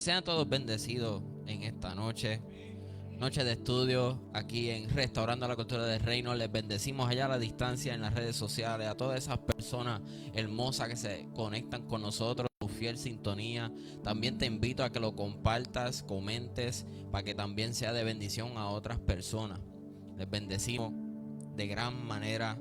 Sean todos bendecidos en esta noche, noche de estudio aquí en Restaurando la Cultura del Reino. Les bendecimos allá a la distancia en las redes sociales, a todas esas personas hermosas que se conectan con nosotros, tu fiel sintonía. También te invito a que lo compartas, comentes, para que también sea de bendición a otras personas. Les bendecimos de gran manera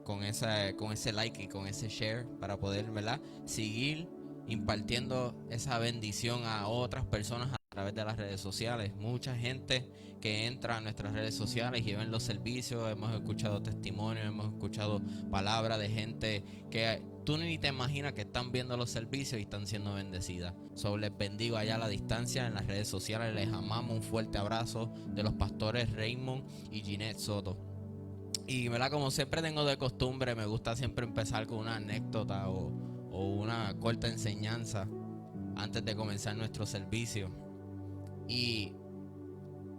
con ese like y con ese share para poder, ¿verdad?, seguir impartiendo esa bendición a otras personas a través de las redes sociales. Mucha gente que entra a nuestras redes sociales y ven los servicios, hemos escuchado testimonios, hemos escuchado palabras de gente que tú ni te imaginas que están viendo los servicios y están siendo bendecidas. Les bendigo allá a la distancia en las redes sociales. Les amamos. Un fuerte abrazo de los pastores Raymond y Ginette Soto. Y ¿verdad?, como siempre tengo de costumbre, me gusta siempre empezar con una anécdota o una corta enseñanza antes de comenzar nuestro servicio. Y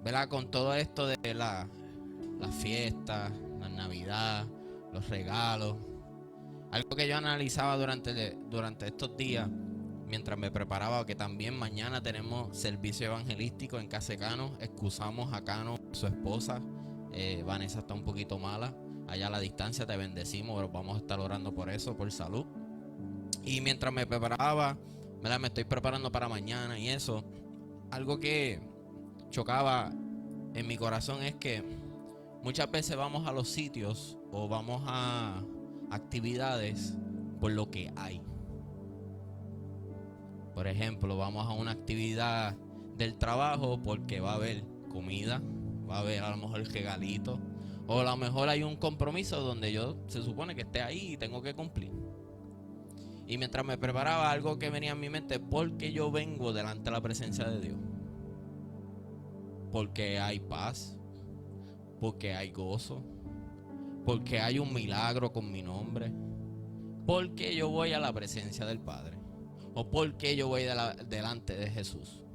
¿verdad?, con todo esto de las fiestas, la Navidad, los regalos, algo que yo analizaba durante estos días mientras me preparaba, que también mañana tenemos servicio evangelístico en casa de Cano. Excusamos a Cano, su esposa. Vanessa está un poquito mala. Allá a la distancia te bendecimos, pero vamos a estar orando por eso, por salud. Y mientras me preparaba, ¿verdad?, me estoy preparando para mañana y eso, algo que chocaba en mi corazón es que muchas veces vamos a los sitios o vamos a actividades por lo que hay. Por ejemplo, vamos a una actividad del trabajo porque va a haber comida, va a haber a lo mejor regalito, o a lo mejor hay un compromiso donde yo se supone que esté ahí y tengo que cumplir. Y mientras me preparaba, algo que venía en mi mente: ¿por qué yo vengo delante de la presencia de Dios? Porque hay paz, porque hay gozo, porque hay un milagro con mi nombre. ¿Por qué yo voy a la presencia del Padre? ¿O por qué yo voy delante de Jesús?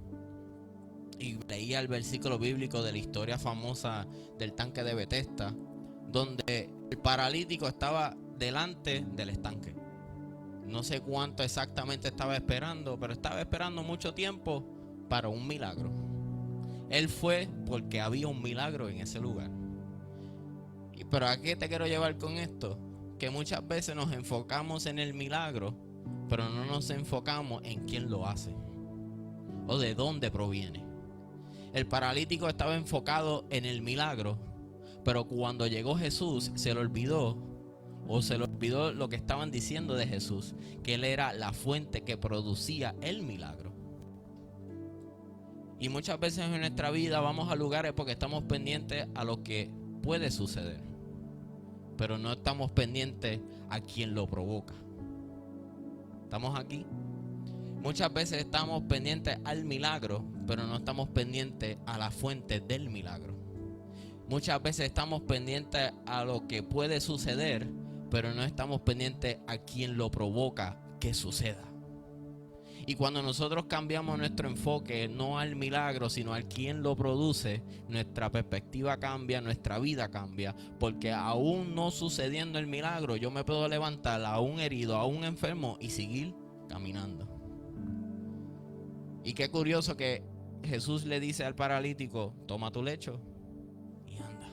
Y leía el versículo bíblico de la historia famosa del tanque de Betesda, donde el paralítico estaba delante del estanque. No sé cuánto exactamente estaba esperando, pero estaba esperando mucho tiempo para un milagro. Él fue porque había un milagro en ese lugar. Pero ¿a qué te quiero llevar con esto? Que muchas veces nos enfocamos en el milagro, pero no nos enfocamos en quién lo hace o de dónde proviene. El paralítico estaba enfocado en el milagro, pero cuando llegó Jesús se le olvidó lo que estaban diciendo de Jesús, que Él era la fuente que producía el milagro. Y muchas veces en nuestra vida vamos a lugares porque estamos pendientes a lo que puede suceder, pero no estamos pendientes a quien lo provoca. ¿Estamos aquí? Muchas veces estamos pendientes al milagro, pero no estamos pendientes a la fuente del milagro. Muchas veces estamos pendientes a lo que puede suceder, pero no estamos pendientes a quien lo provoca que suceda. Y cuando nosotros cambiamos nuestro enfoque, no al milagro, sino al quien lo produce, nuestra perspectiva cambia, nuestra vida cambia. Porque aún no sucediendo el milagro, yo me puedo levantar aún herido, aún enfermo y seguir caminando. Y qué curioso que Jesús le dice al paralítico: toma tu lecho y anda.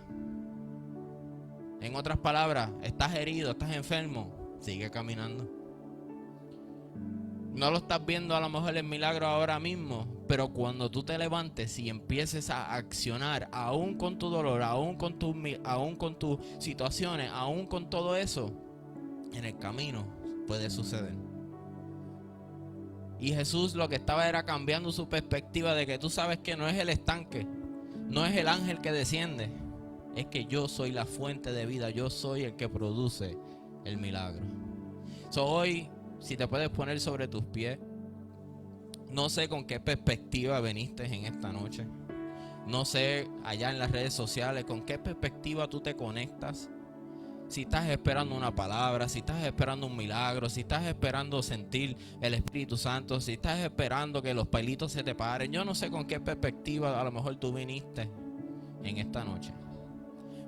En otras palabras, estás herido, estás enfermo, sigue caminando. No lo estás viendo a lo mejor el milagro ahora mismo, pero cuando tú te levantes y empieces a accionar, aún con tu dolor, aún con tus situaciones, aún con todo eso, en el camino puede suceder. Y Jesús lo que estaba era cambiando su perspectiva de que tú sabes que no es el estanque, no es el ángel que desciende, es que yo soy la fuente de vida, yo soy el que produce el milagro. Hoy, si te puedes poner sobre tus pies, no sé con qué perspectiva viniste en esta noche. No sé allá en las redes sociales con qué perspectiva tú te conectas. Si estás esperando una palabra, si estás esperando un milagro, si estás esperando sentir el Espíritu Santo, si estás esperando que los pelitos se te paren. Yo no sé con qué perspectiva a lo mejor tú viniste en esta noche.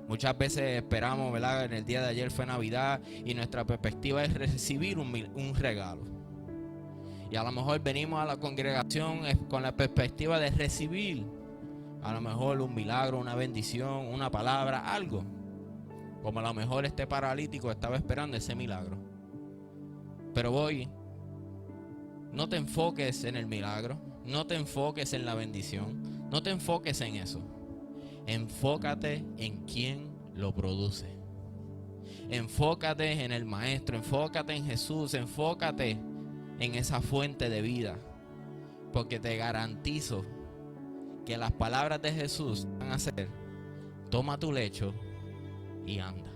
Muchas veces esperamos, ¿verdad? En el día de ayer fue Navidad y nuestra perspectiva es recibir un regalo. Y a lo mejor venimos a la congregación con la perspectiva de recibir a lo mejor un milagro, una bendición, una palabra, algo. Como a lo mejor este paralítico estaba esperando ese milagro. Pero hoy, no te enfoques en el milagro, no te enfoques en la bendición, no te enfoques en eso. Enfócate en quién lo produce. Enfócate en el Maestro, enfócate en Jesús, enfócate en esa fuente de vida. Porque te garantizo que las palabras de Jesús van a ser: toma tu lecho y anda.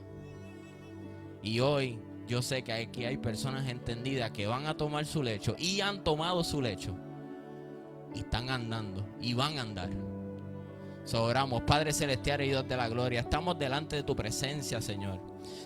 Y hoy yo sé que aquí hay personas entendidas que van a tomar su lecho y han tomado su lecho y están andando y van a andar. Oramos, Padre Celestial y Dios de la gloria, estamos delante de tu presencia, Señor,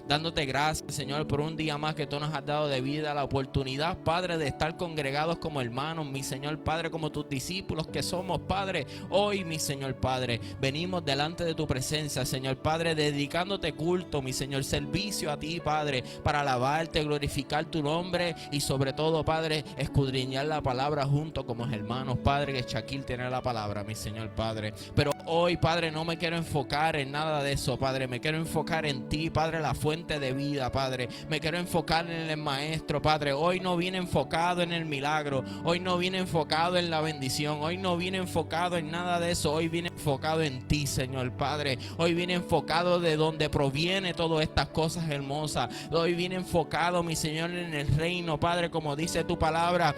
dándote gracias, Señor, por un día más que tú nos has dado de vida, la oportunidad, Padre, de estar congregados como hermanos, mi Señor, Padre, como tus discípulos que somos, Padre. Hoy, mi Señor, Padre, venimos delante de tu presencia, Señor, Padre, dedicándote culto, mi Señor, servicio a ti, Padre, para alabarte, glorificar tu nombre y sobre todo, Padre, escudriñar la palabra junto como hermanos, Padre, que Shaquille tiene la palabra, mi Señor, Padre. Pero hoy, Padre, no me quiero enfocar en nada de eso, Padre, me quiero enfocar en ti, Padre, la fuente de vida, Padre. Me quiero enfocar en el Maestro, Padre. Hoy no viene enfocado en el milagro, hoy no viene enfocado en la bendición, hoy no viene enfocado en nada de eso, hoy viene enfocado en ti, Señor, Padre. Hoy viene enfocado de donde proviene todas estas cosas hermosas. Hoy viene enfocado, mi Señor, en el reino, Padre, como dice tu palabra,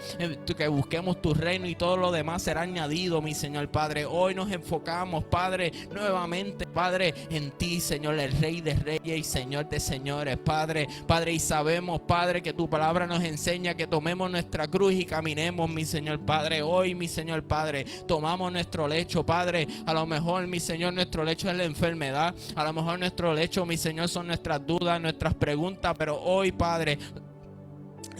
que busquemos tu reino y todo lo demás será añadido, mi Señor, Padre. Hoy nos enfocamos, Padre, nuevamente, Padre, en ti, Señor, el Rey de Reyes y Señor de Señores, Padre. Padre, y sabemos, Padre, que tu palabra nos enseña que tomemos nuestra cruz y caminemos, mi Señor, Padre. Hoy, mi Señor, Padre, tomamos nuestro lecho, Padre. A lo mejor, mi Señor, nuestro lecho es la enfermedad. A lo mejor nuestro lecho, mi Señor, son nuestras dudas, nuestras preguntas. Pero hoy, Padre,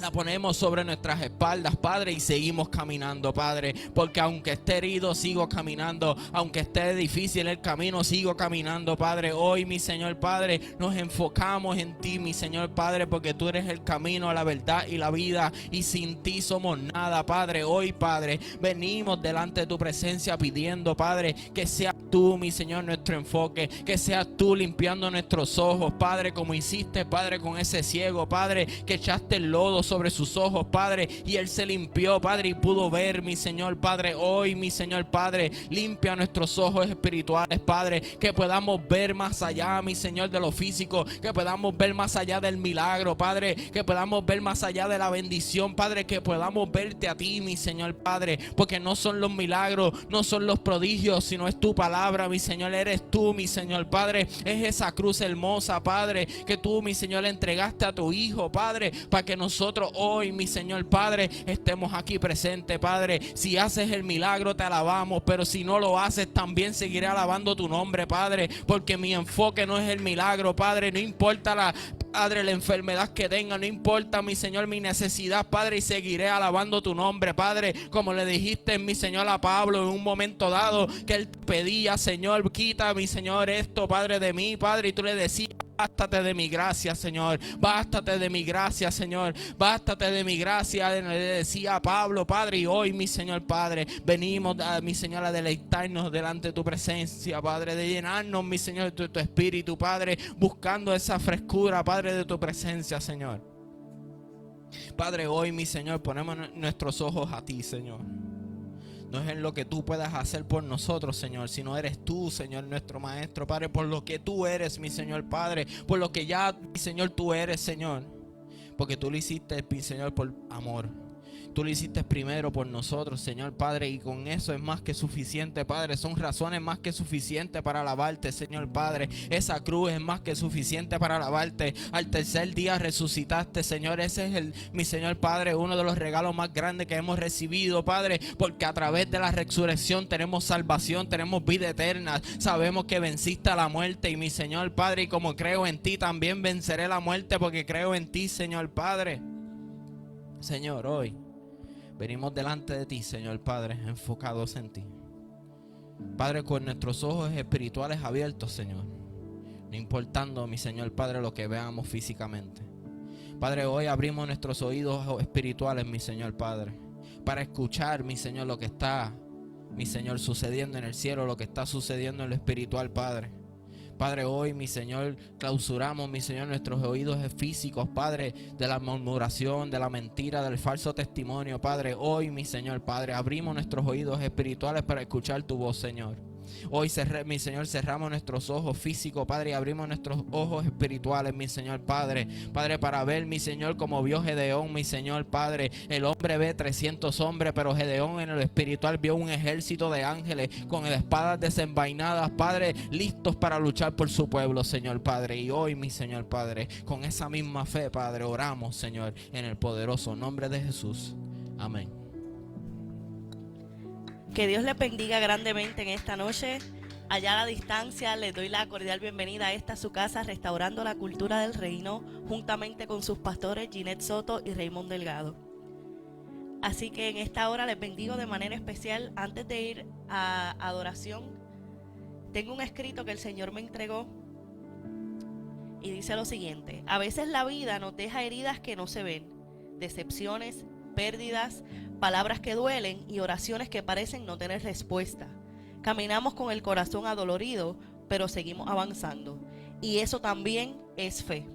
la ponemos sobre nuestras espaldas, Padre, y seguimos caminando, Padre, porque aunque esté herido, sigo caminando, aunque esté difícil el camino, sigo caminando, Padre. Hoy, mi Señor, Padre, nos enfocamos en ti, mi Señor, Padre, porque tú eres el camino, la verdad y la vida, y sin ti somos nada, Padre. Hoy, Padre, venimos delante de tu presencia pidiendo, Padre, que seas tú, mi Señor, nuestro enfoque, que seas tú limpiando nuestros ojos, Padre, como hiciste, Padre, con ese ciego, Padre, que echaste el lodo sobre sus ojos, Padre, y él se limpió, Padre, y pudo ver, mi Señor, Padre. Hoy, mi Señor, Padre, limpia nuestros ojos espirituales, Padre, que podamos ver más allá, mi Señor, de lo físico, que podamos ver más allá del milagro, Padre, que podamos ver más allá de la bendición, Padre, que podamos verte a ti, mi Señor, Padre, porque no son los milagros, no son los prodigios, sino es tu palabra, mi Señor. Eres tú, mi Señor, Padre, es esa cruz hermosa, Padre, que tú, mi Señor, le entregaste a tu Hijo, Padre, para que nosotros hoy, mi Señor, Padre, estemos aquí presentes, Padre. Si haces el milagro, te alabamos, pero si no lo haces, también seguiré alabando tu nombre, Padre, porque mi enfoque no es el milagro, Padre. No importa Padre, la enfermedad que tenga, no importa, mi Señor, mi necesidad, Padre, y seguiré alabando tu nombre, Padre, como le dijiste, mi Señor, a Pablo en un momento dado, que él pedía, Señor, quita, mi Señor, esto, Padre, de mí, Padre, y tú le decías: bástate de mi gracia, Señor. Bástate de mi gracia, Señor. Bástate de mi gracia, le decía a Pablo, Padre. Y hoy, mi Señor, Padre, venimos, mi Señor, a deleitarnos delante de tu presencia, Padre, de llenarnos, mi Señor, de tu espíritu, Padre, buscando esa frescura, Padre, de tu presencia, Señor. Padre, hoy, mi Señor, ponemos nuestros ojos a ti, Señor. No es en lo que tú puedas hacer por nosotros, Señor, sino eres tú, Señor, nuestro Maestro, Padre, por lo que tú eres, mi Señor, Padre, por lo que ya, mi Señor, tú eres, Señor, porque tú lo hiciste, mi Señor, por amor. Tú lo hiciste primero por nosotros, Señor, Padre, y con eso es más que suficiente, Padre. Son razones más que suficientes para alabarte, Señor, Padre. Esa cruz es más que suficiente para alabarte. Al tercer día resucitaste, Señor. Ese es mi Señor, Padre, uno de los regalos más grandes que hemos recibido, Padre, porque a través de la resurrección tenemos salvación, tenemos vida eterna. Sabemos que venciste a la muerte, y mi Señor, Padre, y como creo en ti, también venceré la muerte, porque creo en ti, Señor, Padre. Señor, hoy venimos delante de ti, Señor, Padre, enfocados en ti, Padre, con nuestros ojos espirituales abiertos, Señor, no importando, mi Señor, Padre, lo que veamos físicamente. Padre, hoy abrimos nuestros oídos espirituales, mi Señor, Padre, para escuchar, mi Señor, lo que está, mi Señor, sucediendo en el cielo, lo que está sucediendo en lo espiritual, Padre. Padre, hoy, mi Señor, clausuramos, mi Señor, nuestros oídos físicos, Padre, de la murmuración, de la mentira, del falso testimonio, Padre. Hoy, mi Señor, Padre, abrimos nuestros oídos espirituales para escuchar tu voz, Señor. Hoy, mi Señor, cerramos nuestros ojos físicos, Padre, y abrimos nuestros ojos espirituales, mi Señor, Padre. Padre, para ver, mi Señor, como vio Gedeón, mi Señor, Padre. El hombre ve 300 hombres, pero Gedeón en lo espiritual vio un ejército de ángeles con espadas desenvainadas, Padre, listos para luchar por su pueblo, Señor, Padre. Y hoy, mi Señor, Padre, con esa misma fe, Padre, oramos, Señor, en el poderoso nombre de Jesús. Amén. Que Dios les bendiga grandemente en esta noche. Allá a la distancia les doy la cordial bienvenida a esta su casa, Restaurando la Cultura del Reino, juntamente con sus pastores Ginette Soto y Raymond Delgado. Así que en esta hora les bendigo de manera especial. Antes de ir a adoración, tengo un escrito que el Señor me entregó y dice lo siguiente: a veces la vida nos deja heridas que no se ven, decepciones, pérdidas, palabras que duelen y oraciones que parecen no tener respuesta. Caminamos con el corazón adolorido, pero seguimos avanzando. Y eso también es fe.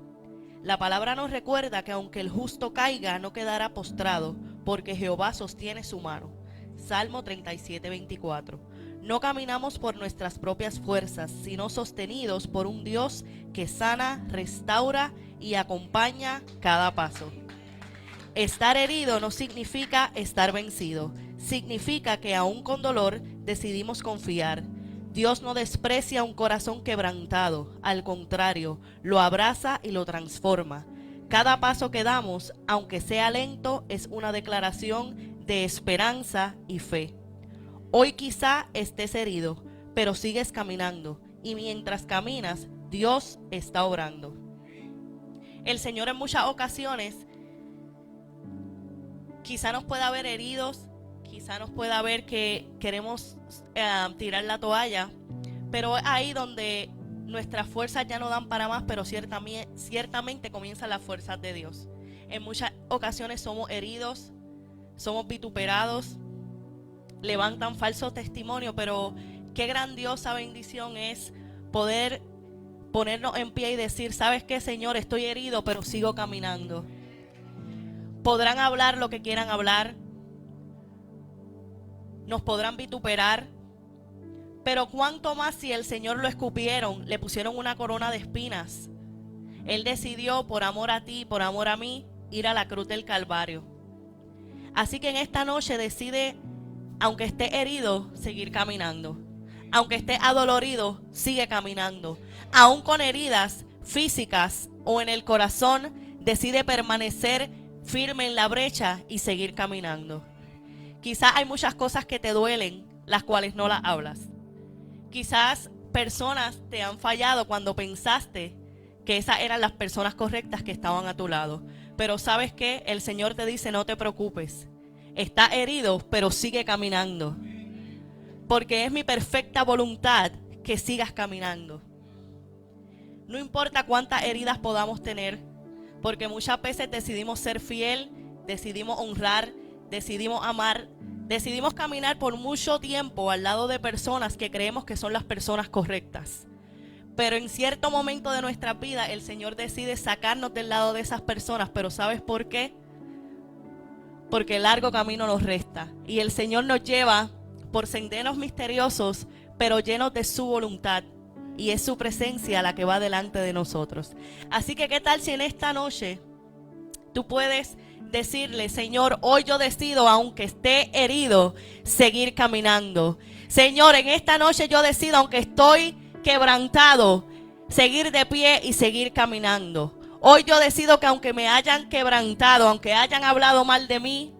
La palabra nos recuerda que aunque el justo caiga, no quedará postrado, porque Jehová sostiene su mano. Salmo 37:24. No caminamos por nuestras propias fuerzas, sino sostenidos por un Dios que sana, restaura y acompaña cada paso. Estar herido no significa estar vencido. Significa que aún con dolor decidimos confiar. Dios no desprecia un corazón quebrantado. Al contrario, lo abraza y lo transforma. Cada paso que damos, aunque sea lento, es una declaración de esperanza y fe. Hoy quizá estés herido, pero sigues caminando. Y mientras caminas, Dios está obrando. El Señor en muchas ocasiones quizá nos pueda ver heridos, quizá nos pueda ver que queremos tirar la toalla, pero es ahí donde nuestras fuerzas ya no dan para más, pero ciertamente comienzan las fuerzas de Dios. En muchas ocasiones somos heridos, somos vituperados, levantan falsos testimonios, pero qué grandiosa bendición es poder ponernos en pie y decir: ¿sabes qué, Señor? Estoy herido, pero sigo caminando. Podrán hablar lo que quieran hablar, nos podrán vituperar, pero cuánto más si el Señor lo escupieron, le pusieron una corona de espinas. Él decidió, por amor a ti, por amor a mí, ir a la cruz del Calvario. Así que en esta noche decide, aunque esté herido, seguir caminando. Aunque esté adolorido, sigue caminando. Aún con heridas físicas o en el corazón, decide permanecer firme en la brecha y seguir caminando. Quizás hay muchas cosas que te duelen, las cuales no las hablas. Quizás personas te han fallado cuando pensaste que esas eran las personas correctas que estaban a tu lado. Pero ¿sabes qué? El Señor te dice: no te preocupes. Estás herido, pero sigue caminando. Porque es mi perfecta voluntad que sigas caminando. No importa cuántas heridas podamos tener, porque muchas veces decidimos ser fiel, decidimos honrar, decidimos amar, decidimos caminar por mucho tiempo al lado de personas que creemos que son las personas correctas. Pero en cierto momento de nuestra vida el Señor decide sacarnos del lado de esas personas. Pero ¿sabes por qué? Porque el largo camino nos resta. Y el Señor nos lleva por senderos misteriosos, pero llenos de su voluntad. Y es su presencia la que va delante de nosotros. Así que ¿qué tal si en esta noche tú puedes decirle: Señor, hoy yo decido, aunque esté herido, seguir caminando? Señor, en esta noche yo decido, aunque estoy quebrantado, seguir de pie y seguir caminando. Hoy yo decido que aunque me hayan quebrantado, aunque hayan hablado mal de mí,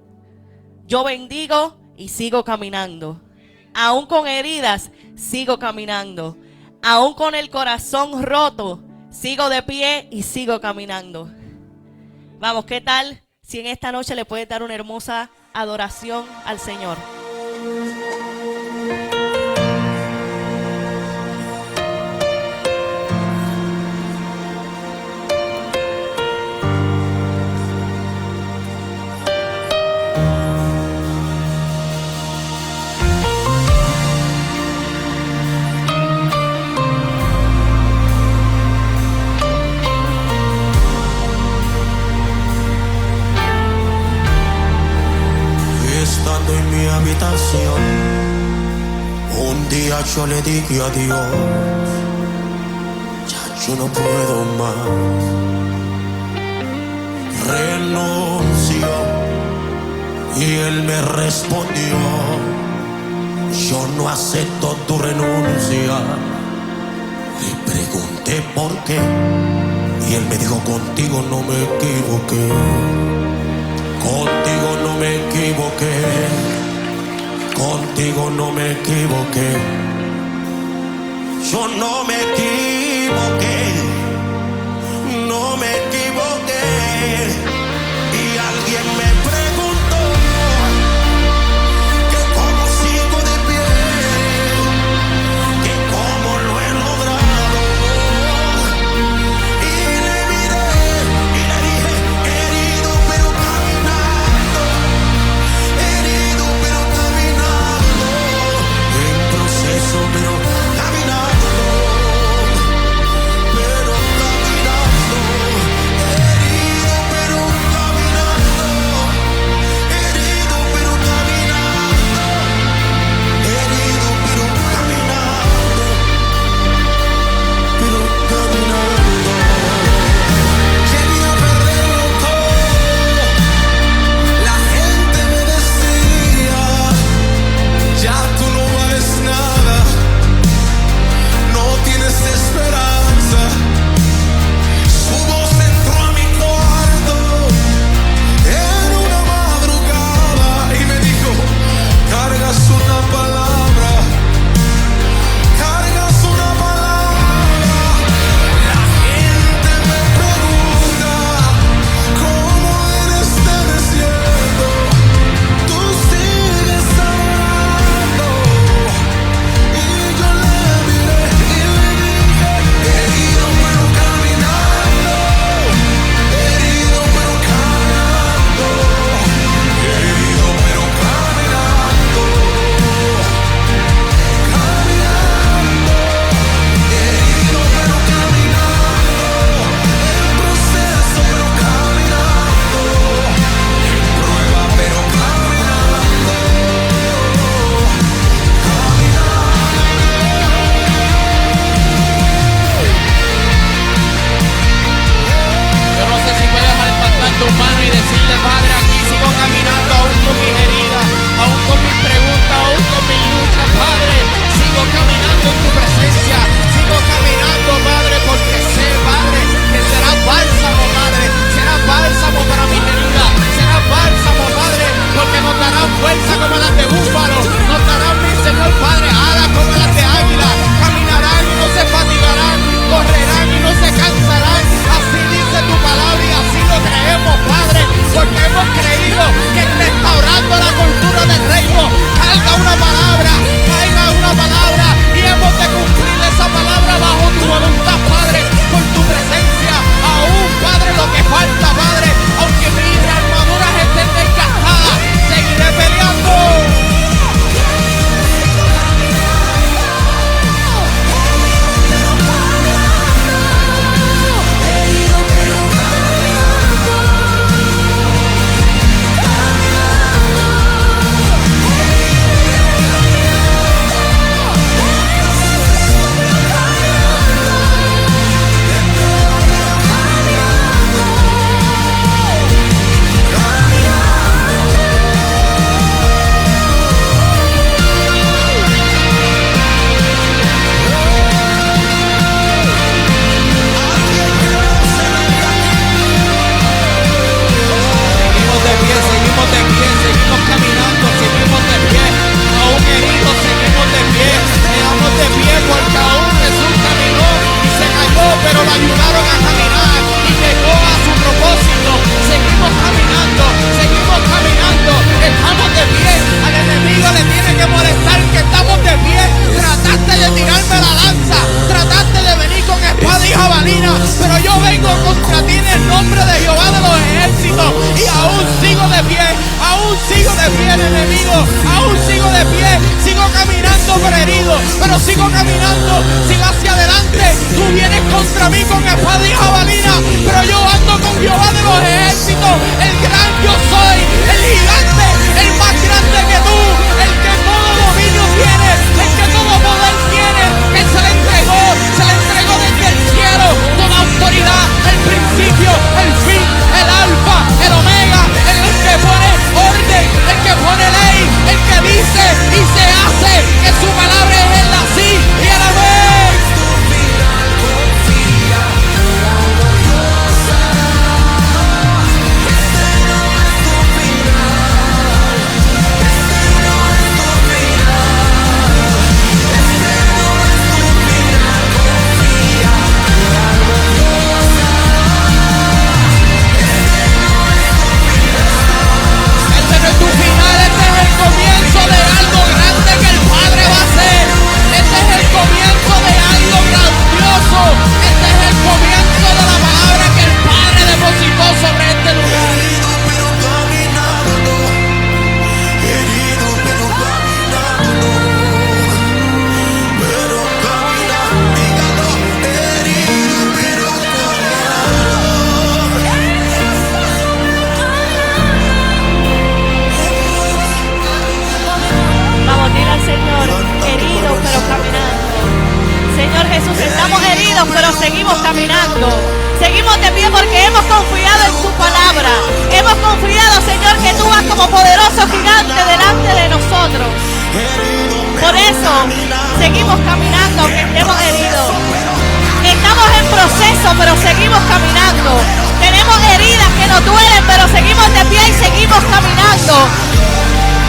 yo bendigo y sigo caminando. Aún con heridas, sigo caminando. Aún con el corazón roto, sigo de pie y sigo caminando. Vamos, ¿qué tal si en esta noche le puedes dar una hermosa adoración al Señor? canción. Un día yo le dije a Dios, ya yo no puedo más. Renuncio. Y él me respondió, yo no acepto tu renuncia. Le pregunté por qué y él me dijo, contigo no me equivoqué. Contigo no me equivoqué. Contigo no me equivoqué. Yo no me equivoqué. No me equivoqué. Y alguien me preguntó que cómo sigo de pie, que cómo lo he logrado. Y le miré y le dije, herido pero caminando, herido pero caminando, en proceso pero caminando, pero caminando, herido pero caminando, herido pero caminando, herido pero caminando, pero caminando. Llegué a perderlo todo, la gente me decía, ya tú no vales nada, no tienes esperanza. Su voz entró a mi cuarto en una madrugada y me dijo, cargas una palabra, cargas una palabra. La gente me pregunta, ¿cómo en este desierto tú sigues hablando? Y yo le miré y le dije, herido pero caminando, herido pero caminando, herido pero caminando, caminando, herido pero caminando, en proceso pero caminando, en prueba pero caminando, Yo no sé si puedes levantar tu mano y decirle, Padre, aquí sigo caminando aún con mis heridas, aún con mis preguntas, aún con mis luchas, Padre. Sigo caminando en tu presencia, sigo caminando, Padre, porque sé, Padre, que será bálsamo, Padre, será bálsamo para mis heridas, será bálsamo, Padre, porque nos darán fuerza como las de búfalo, nos darán, mi Señor, Padre, alas como las de águila, caminarán y no se fatigarán, correrán y no se cansarán. Así dice tu palabra y así lo creemos, Padre, porque hemos creído que restaurando la cultura del reino caiga una palabra y hemos de cumplir esa palabra bajo tu voluntad, Padre, por tu presencia. Aún, Padre, lo que falta, Padre, aunque mis armaduras estén desgastadas, seguiré peleando. Seguimos caminando, seguimos de pie, aún heridos seguimos de pie, quedamos de pie porque aún Jesús caminó y se cayó, pero lo ayudaron a caminar y llegó a su propósito. Seguimos caminando, estamos de pie. Al enemigo le tiene que molestar que estamos de pie. Trataste de tirarme la lanza, trataste de venir con espada y jabalina, pero yo vengo contra ti en el nombre de Jehová de los ejércitos y aún sigo de pie, el enemigo, aún sigo de pie, sigo caminando por herido, pero sigo caminando, sigo hacia adelante. Tú vienes contra mí con espada y jabalina, pero yo ando con Jehová de los ejércitos, el gran yo soy, el gigante, el más grande que tú, el que todo seguimos caminando. Seguimos de pie porque hemos confiado en tu palabra. Hemos confiado, Señor, que tú vas como poderoso gigante delante de nosotros. Por eso seguimos caminando aunque estemos heridos. Estamos en proceso, pero seguimos caminando. Tenemos heridas que nos duelen, pero seguimos de pie y seguimos caminando.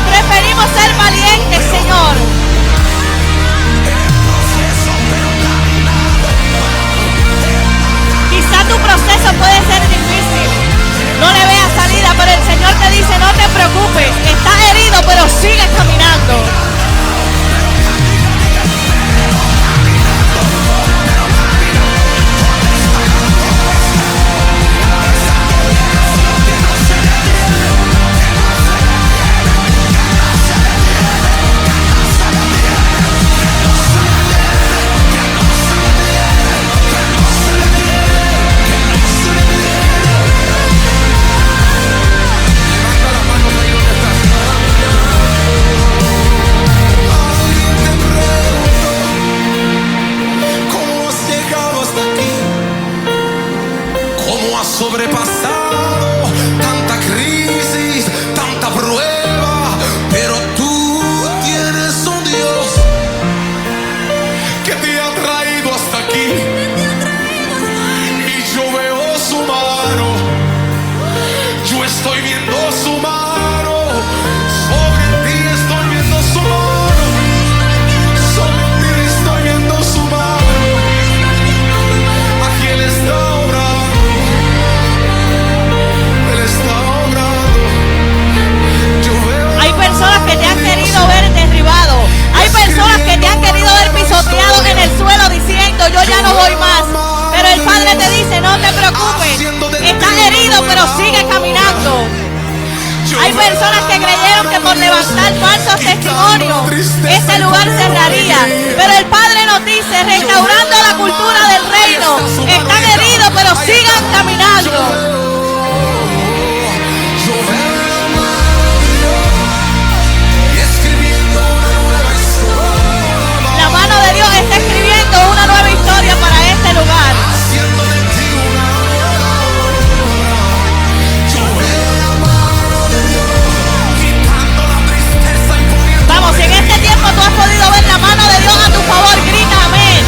Preferimos ser valientes, Señor. Quizá tu proceso puede ser difícil. No le veas salida, pero el Señor te dice, no te preocupes. Estás herido, pero sigue caminando. Sobrepasado tanta crisis, tanta prueba, pero tú tienes un Dios que te ha traído hasta aquí. Y yo veo su mano, yo estoy viendo su mano, sobre ti estoy viendo su mano, sobre ti estoy viendo su mano. Aquí Él está obrando. Hay personas que te han querido ver derribado. Hay personas que te han querido ver pisoteado en el suelo diciendo yo ya no voy más. Pero el Padre te dice no te preocupes. Estás herido pero sigue caminando. Hay personas que creyeron que por levantar falsos testimonios este lugar cerraría. Pero el Padre nos dice restaurando la cultura del reino. Están heridos pero sigan caminando. La mano de Dios está escribiendo una nueva historia para este lugar. Vamos, si en este tiempo tú has podido ver la mano de Dios a tu favor, grita amén.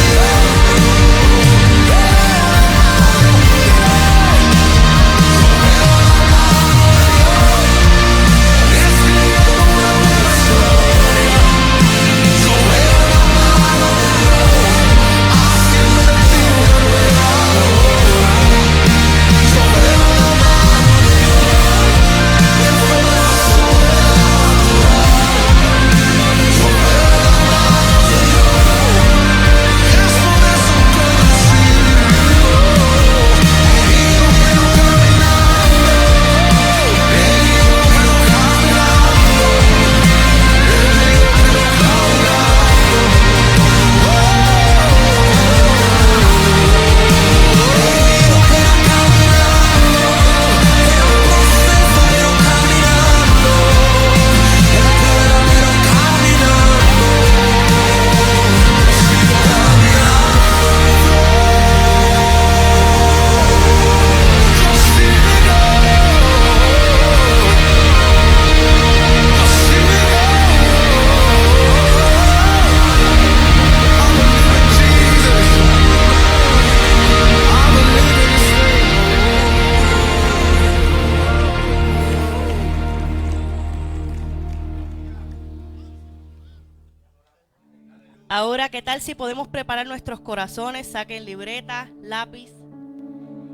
Ahora, ¿qué tal si podemos preparar nuestros corazones? Saquen libreta, lápiz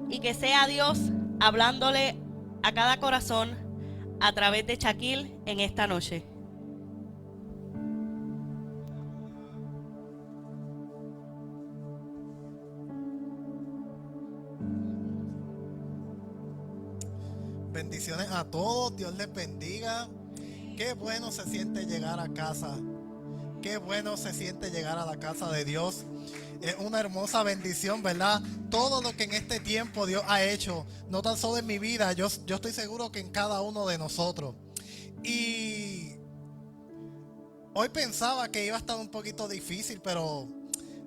y que sea Dios hablándole a cada corazón a través de Shaquille en esta noche. Bendiciones a todos, Dios les bendiga. Qué bueno se siente llegar a casa. Qué bueno se siente llegar a la casa de Dios. Es una hermosa bendición, ¿verdad? Todo lo que en este tiempo Dios ha hecho, no tan solo en mi vida, yo estoy seguro que en cada uno de nosotros. Y hoy pensaba que iba a estar un poquito difícil, pero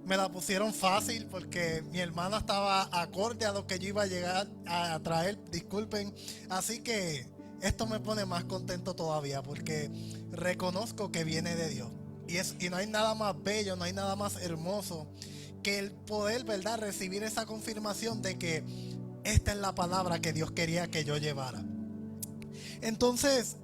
me la pusieron fácil porque mi hermana estaba acorde a lo que yo iba a llegar a traer, disculpen. Así que esto me pone más contento todavía porque reconozco que viene de Dios. Y no hay nada más bello, no hay nada más hermoso que el poder, ¿verdad?, recibir esa confirmación de que esta es la palabra que Dios quería que yo llevara. Entonces,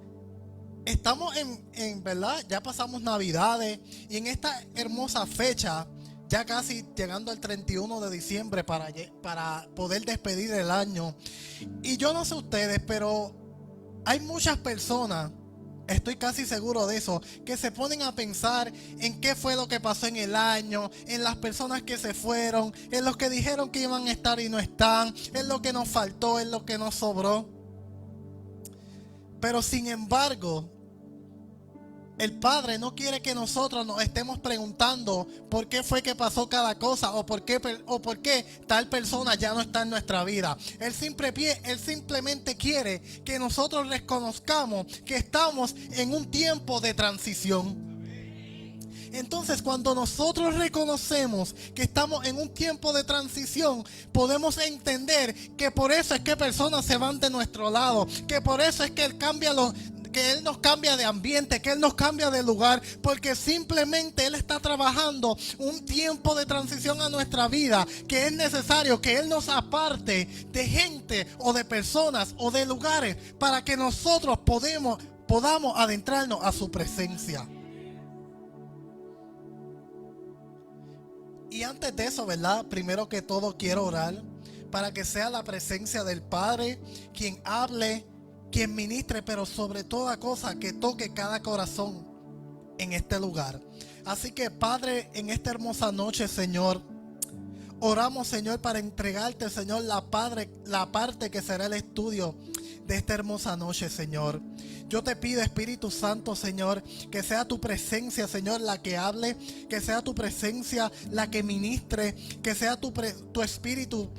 estamos en ¿verdad? Ya pasamos Navidades y en esta hermosa fecha, ya casi llegando al 31 de diciembre para poder despedir el año. Y yo no sé ustedes, pero hay muchas personas, estoy casi seguro de eso, que se ponen a pensar en qué fue lo que pasó en el año, en las personas que se fueron, en los que dijeron que iban a estar y no están, en lo que nos faltó, en lo que nos sobró. Pero sin embargo, el Padre no quiere que nosotros nos estemos preguntando por qué fue que pasó cada cosa o por qué tal persona ya no está en nuestra vida. Él simplemente quiere que nosotros reconozcamos que estamos en un tiempo de transición. Entonces, cuando nosotros reconocemos que estamos en un tiempo de transición, podemos entender que por eso es que personas se van de nuestro lado, que por eso es que Él nos cambia de ambiente, que Él nos cambia de lugar, porque simplemente Él está trabajando un tiempo de transición a nuestra vida, que es necesario que Él nos aparte de gente o de personas o de lugares para que nosotros podamos adentrarnos a su presencia. Y antes de eso, ¿verdad? Primero que todo quiero orar para que sea la presencia del Padre quien hable, quien ministre, pero sobre toda cosa que toque cada corazón en este lugar. Así que, Padre, en esta hermosa noche, Señor, oramos, Señor, para entregarte, Señor, la parte que será el estudio de esta hermosa noche, Señor. Yo te pido, Espíritu Santo, Señor, que sea tu presencia, Señor, la que hable, que sea tu presencia la que ministre, que sea tu Espíritu,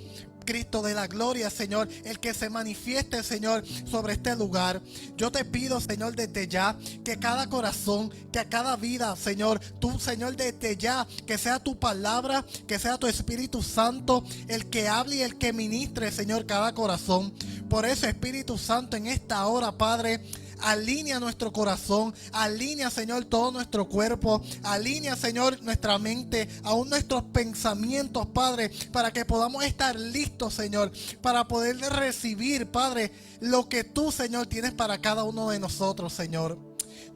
Cristo de la gloria, Señor, el que se manifieste, Señor, sobre este lugar. Yo te pido, Señor, desde ya, que cada corazón, que a cada vida, Señor, tú, Señor, desde ya, que sea tu palabra, que sea tu Espíritu Santo, el que hable y el que ministre, Señor, cada corazón. Por eso, Espíritu Santo, en esta hora, Padre, alinea nuestro corazón, alinea, Señor, todo nuestro cuerpo, alinea, Señor, nuestra mente, aún nuestros pensamientos, Padre, para que podamos estar listos, Señor, para poder recibir, Padre, lo que tú, Señor, tienes para cada uno de nosotros, Señor.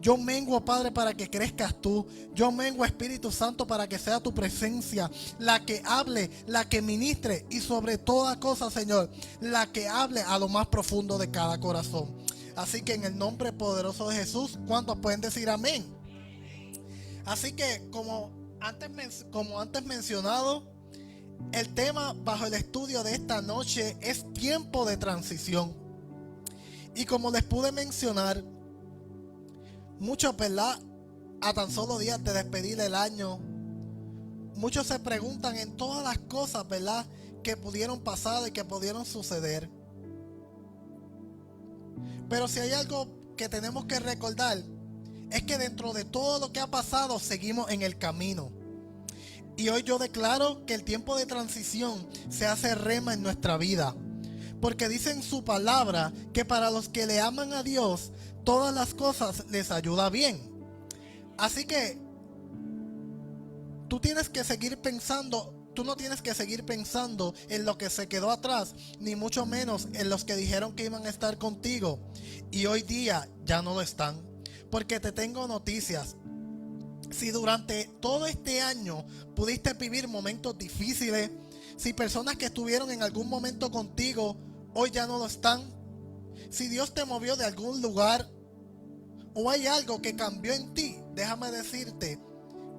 Yo menguo, Padre, para que crezcas tú. Yo menguo, Espíritu Santo, para que sea tu presencia la que hable, la que ministre y sobre toda cosa, Señor, la que hable a lo más profundo de cada corazón. Así que en el nombre poderoso de Jesús, ¿cuántos pueden decir amén? Así que como antes mencionado, el tema bajo el estudio de esta noche es tiempo de transición. Y como les pude mencionar, muchos, ¿verdad?, a tan solo días de despedir el año, muchos se preguntan en todas las cosas, ¿verdad?, que pudieron pasar y que pudieron suceder. Pero si hay algo que tenemos que recordar, es que dentro de todo lo que ha pasado, seguimos en el camino. Y hoy yo declaro que el tiempo de transición se hace rema en nuestra vida. Porque dice en su palabra que para los que le aman a Dios, todas las cosas les ayuda bien. Así que tú tienes que seguir pensando. Tú no tienes que seguir pensando en lo que se quedó atrás, ni mucho menos en los que dijeron que iban a estar contigo y hoy día ya no lo están. Porque te tengo noticias. Si durante todo este año pudiste vivir momentos difíciles, si personas que estuvieron en algún momento contigo hoy ya no lo están, si Dios te movió de algún lugar o hay algo que cambió en ti, déjame decirte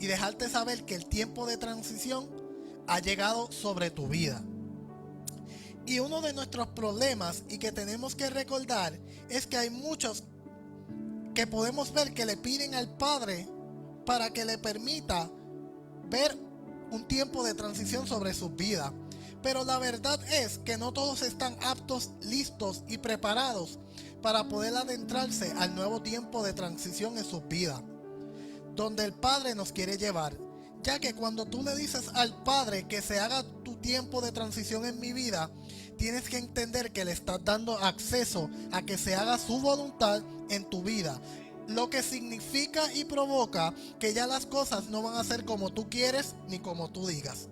y dejarte saber que el tiempo de transición ha llegado sobre tu vida. Y uno de nuestros problemas y que tenemos que recordar es que hay muchos que podemos ver que le piden al Padre para que le permita ver un tiempo de transición sobre sus vidas. Pero la verdad es que no todos están aptos, listos y preparados para poder adentrarse al nuevo tiempo de transición en sus vidas, donde el Padre nos quiere llevar. Ya que cuando tú le dices al Padre que se haga tu tiempo de transición en mi vida, tienes que entender que le estás dando acceso a que se haga su voluntad en tu vida. Lo que significa y provoca que ya las cosas no van a ser como tú quieres ni como tú digas,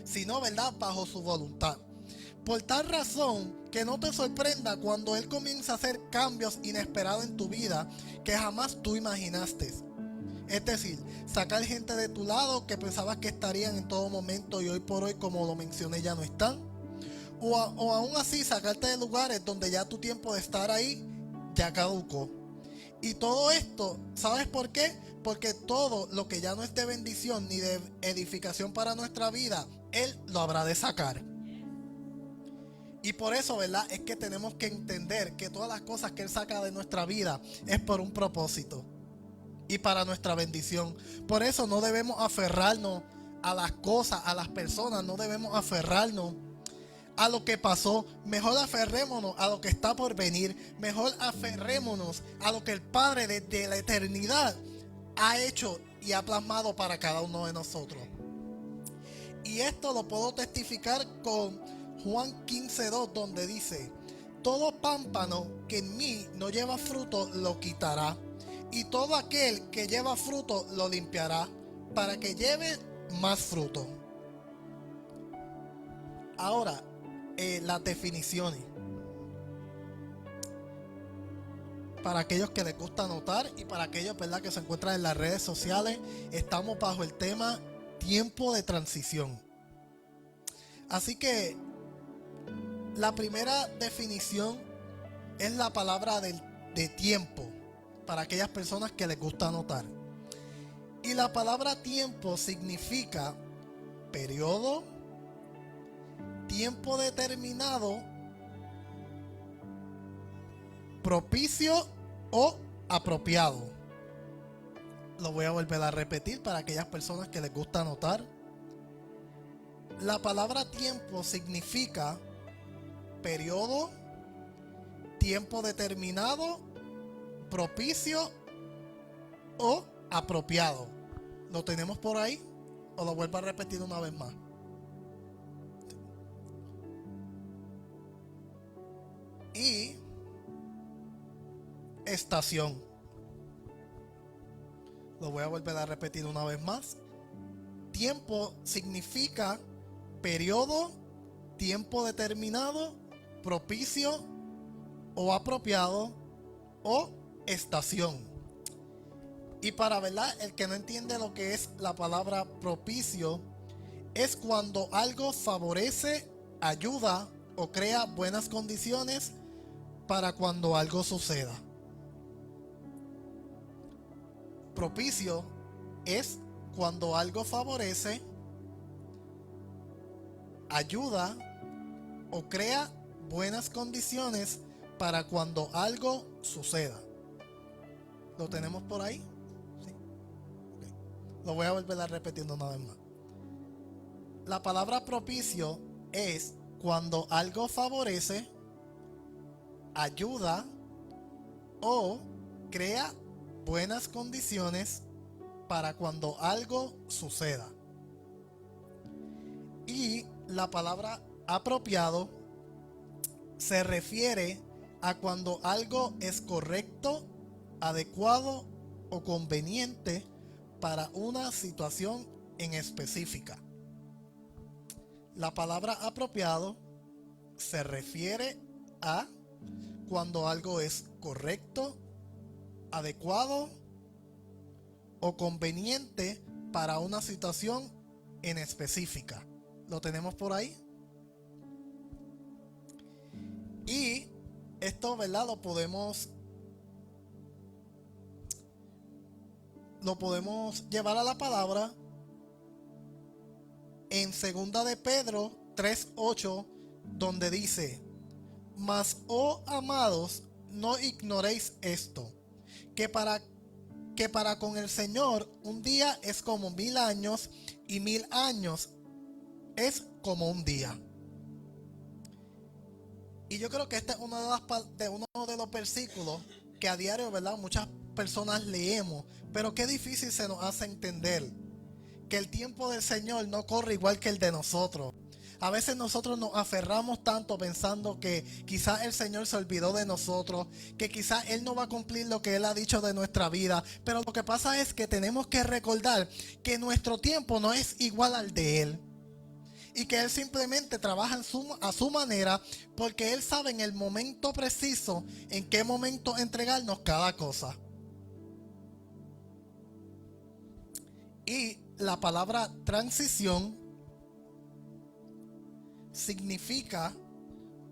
sino, ¿verdad?, bajo su voluntad. Por tal razón, que no te sorprenda cuando Él comienza a hacer cambios inesperados en tu vida que jamás tú imaginaste. Es decir, sacar gente de tu lado que pensabas que estarían en todo momento y hoy por hoy, como lo mencioné, ya no están. O aún así sacarte de lugares donde ya tu tiempo de estar ahí ya caducó. Y todo esto, ¿sabes por qué? Porque todo lo que ya no es de bendición ni de edificación para nuestra vida, Él lo habrá de sacar. Y por eso, ¿verdad?, es que tenemos que entender que todas las cosas que Él saca de nuestra vida es por un propósito y para nuestra bendición. Por eso no debemos aferrarnos a las cosas, a las personas, no debemos aferrarnos a lo que pasó. Mejor aferrémonos a lo que está por venir. Mejor aferrémonos a lo que el Padre desde la eternidad ha hecho y ha plasmado para cada uno de nosotros. Y esto lo puedo testificar con Juan 15:2, donde dice: todo pámpano que en mí no lleva fruto lo quitará, y todo aquel que lleva fruto lo limpiará, para que lleve más fruto. Ahora, las definiciones. Para aquellos que les gusta anotar y para aquellos, ¿verdad?, que se encuentran en las redes sociales, estamos bajo el tema tiempo de transición. Así que la primera definición es la palabra de tiempo, para aquellas personas que les gusta anotar. Y la palabra tiempo significa periodo, tiempo determinado, propicio o apropiado. Lo voy a volver a repetir para aquellas personas que les gusta anotar. La palabra tiempo significa periodo, tiempo determinado, propicio o apropiado. ¿Lo tenemos por ahí? ¿O lo vuelvo a repetir una vez más? Y estación. Lo voy a volver a repetir una vez más. Tiempo significa periodo, tiempo determinado, propicio o apropiado o estación. Y para, ¿verdad?, el que no entiende lo que es la palabra propicio, es cuando algo favorece, ayuda o crea buenas condiciones para cuando algo suceda. Propicio es cuando algo favorece, ayuda o crea buenas condiciones para cuando algo suceda. ¿Lo tenemos por ahí? ¿Sí? Okay. Lo voy a volver a repetir una vez más. La palabra propicio es cuando algo favorece, ayuda o crea buenas condiciones para cuando algo suceda. Y la palabra apropiado se refiere a cuando algo es correcto, adecuado o conveniente para una situación en específica. La palabra apropiado se refiere a cuando algo es correcto, adecuado o conveniente para una situación en específica. ¿Lo tenemos por ahí? Y esto, ¿verdad?, lo podemos llevar a la palabra en 2 de Pedro 3:8, donde dice: mas, oh amados, no ignoréis esto, que para con el Señor un día es como 1000 años y 1000 años es como un día. Y yo creo que este es uno de los versículos que a diario, ¿verdad?, muchas personas leemos, pero qué difícil se nos hace entender. que el tiempo del Señor no corre igual que el de nosotros. A veces nosotros nos aferramos tanto pensando que quizás el Señor se olvidó de nosotros, que quizás Él no va a cumplir lo que Él ha dicho de nuestra vida. Pero lo que pasa es que tenemos que recordar que nuestro tiempo no es igual al de Él. Y que Él simplemente trabaja a su manera, porque Él sabe en el momento preciso en qué momento entregarnos cada cosa. Y la palabra transición significa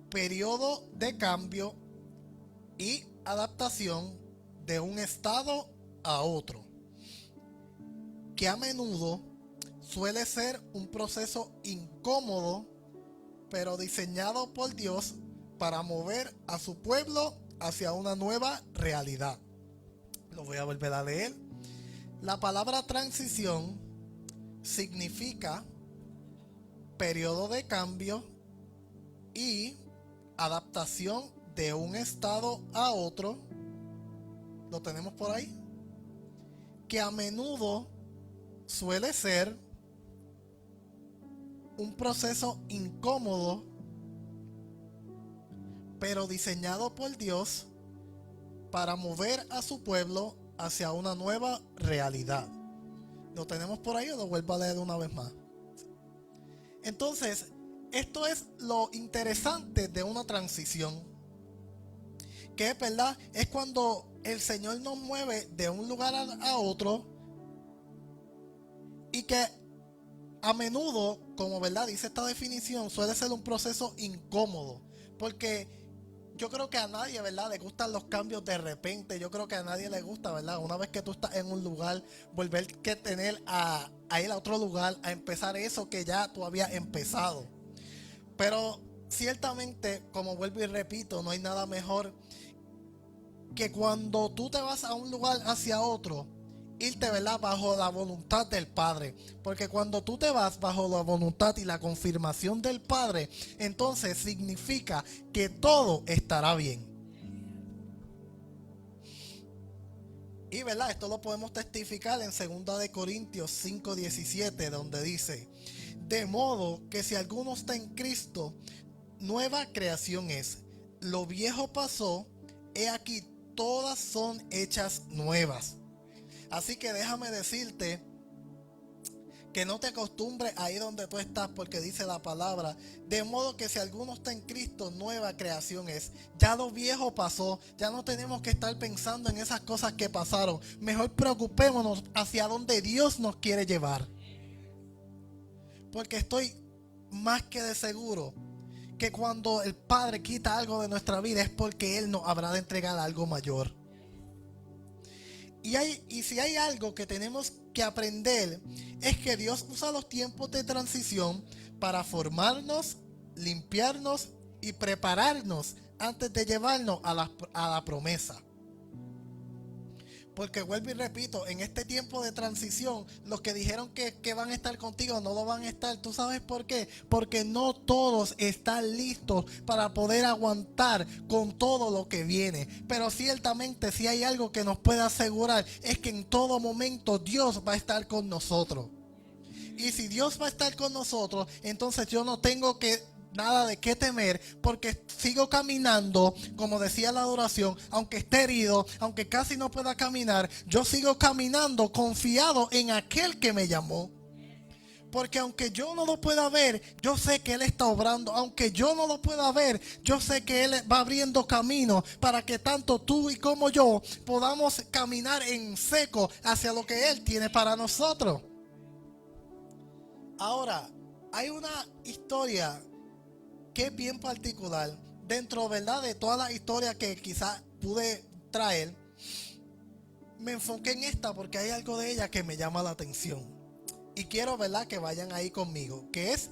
periodo de cambio y adaptación de un estado a otro, que a menudo suele ser un proceso incómodo, pero diseñado por Dios para mover a su pueblo hacia una nueva realidad. Lo voy a volver a leer. La palabra transición significa periodo de cambio y adaptación de un estado a otro. ¿Lo tenemos por ahí? Que a menudo suele ser un proceso incómodo, pero diseñado por Dios para mover a su pueblo hacia una nueva realidad. ¿Lo tenemos por ahí o lo vuelvo a leer una vez más? Entonces, esto es lo interesante de una transición, que es verdad, es cuando el Señor nos mueve de un lugar a otro, y que a menudo, como verdad dice esta definición, suele ser un proceso incómodo, porque yo creo que a nadie, ¿verdad?, le gustan los cambios de repente. Yo creo que a nadie le gusta, ¿verdad?, una vez que tú estás en un lugar, volver que tener a ir a otro lugar, a empezar eso que ya tú habías empezado. Pero ciertamente, como vuelvo y repito, no hay nada mejor que cuando tú te vas a un lugar hacia otro, irte, ¿verdad?, bajo la voluntad del Padre. Porque cuando tú te vas bajo la voluntad y la confirmación del Padre, entonces significa que todo estará bien. Y, ¿verdad?, esto lo podemos testificar en 2 de Corintios 5:17, donde dice: de modo que si alguno está en Cristo, nueva creación es. Lo viejo pasó, he aquí todas son hechas nuevas. Así que déjame decirte que no te acostumbres ahí donde tú estás, porque dice la palabra: de modo que si alguno está en Cristo, nueva creación es. Ya lo viejo pasó, ya no tenemos que estar pensando en esas cosas que pasaron. Mejor preocupémonos hacia donde Dios nos quiere llevar. Porque estoy más que de seguro que cuando el Padre quita algo de nuestra vida es porque Él nos habrá de entregar algo mayor. Y si hay algo que tenemos que aprender, es que Dios usa los tiempos de transición para formarnos, limpiarnos y prepararnos antes de llevarnos a la promesa. Porque vuelvo y repito, en este tiempo de transición, los que dijeron que van a estar contigo no lo van a estar. ¿Tú sabes por qué? Porque no todos están listos para poder aguantar con todo lo que viene. Pero ciertamente, si hay algo que nos puede asegurar, es que en todo momento Dios va a estar con nosotros. Y si Dios va a estar con nosotros, entonces yo no tengo nada de qué temer, porque sigo caminando, como decía la adoración, aunque esté herido, aunque casi no pueda caminar, yo sigo caminando confiado en aquel que me llamó. Porque aunque yo no lo pueda ver, yo sé que Él está obrando. Aunque yo no lo pueda ver, yo sé que Él va abriendo camino para que tanto tú y como yo podamos caminar en seco hacia lo que Él tiene para nosotros. Ahora, hay una historia que es bien particular dentro, ¿verdad?, de todas las historias que quizás pude traer. Me enfoqué en esta porque hay algo de ella que me llama la atención y quiero, ¿verdad?, que vayan ahí conmigo, que es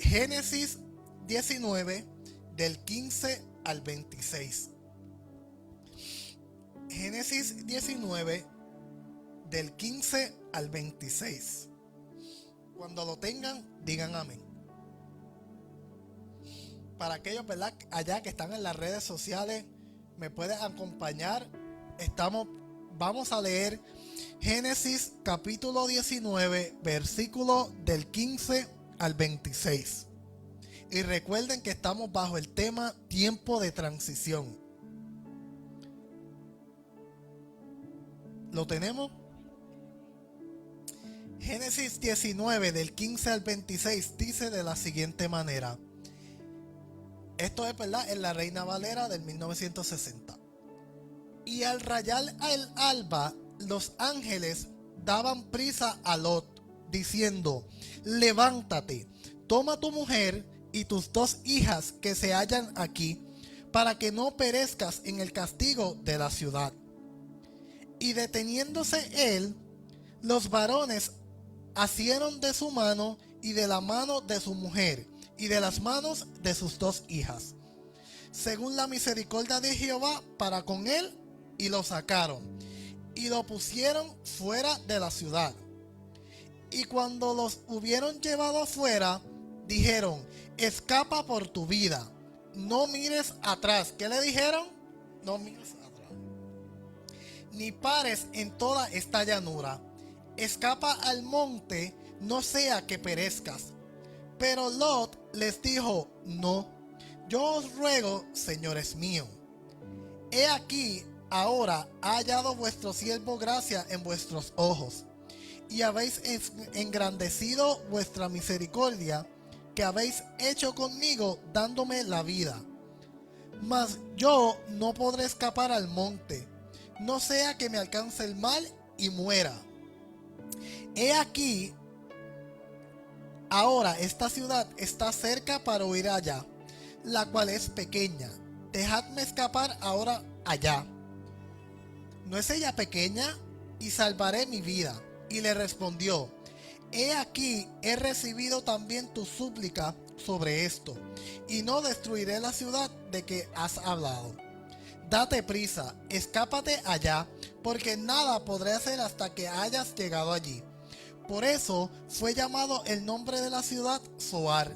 Génesis 19 del 15 al 26. Génesis 19 del 15 al 26. Cuando lo tengan, digan amén. Para aquellos, ¿verdad?, allá que están en las redes sociales, me pueden acompañar. Vamos a leer Génesis capítulo 19, versículo del 15 al 26. Y recuerden que estamos bajo el tema tiempo de transición. ¿Lo tenemos? Génesis 19 del 15 al 26 dice de la siguiente manera. Esto es, ¿verdad?, en la Reina Valera del 1960. Y al rayar el alba, los ángeles daban prisa a Lot, diciendo: levántate, toma tu mujer y tus 2 hijas que se hallan aquí, para que no perezcas en el castigo de la ciudad. Y deteniéndose él, los varones asieron de su mano y de la mano de su mujer y de las manos de sus 2 hijas, según la misericordia de Jehová para con él, y lo sacaron y lo pusieron fuera de la ciudad. Y cuando los hubieron llevado afuera, dijeron: escapa por tu vida, no mires atrás. ¿Qué le dijeron? No mires atrás, ni pares en toda esta llanura. Escapa al monte, no sea que perezcas. Pero Lot les dijo: no, yo os ruego, señores míos, he aquí ahora ha hallado vuestro siervo gracia en vuestros ojos, y habéis engrandecido vuestra misericordia, que habéis hecho conmigo dándome la vida. Mas yo no podré escapar al monte, no sea que me alcance el mal y muera. He aquí ahora esta ciudad está cerca para huir allá, la cual es pequeña. Dejadme escapar ahora allá. ¿No es ella pequeña? Y salvaré mi vida. Y le respondió: he aquí, he recibido también tu súplica sobre esto, y no destruiré la ciudad de que has hablado. Date prisa, escápate allá, porque nada podré hacer hasta que hayas llegado allí. Por eso fue llamado el nombre de la ciudad Zoar.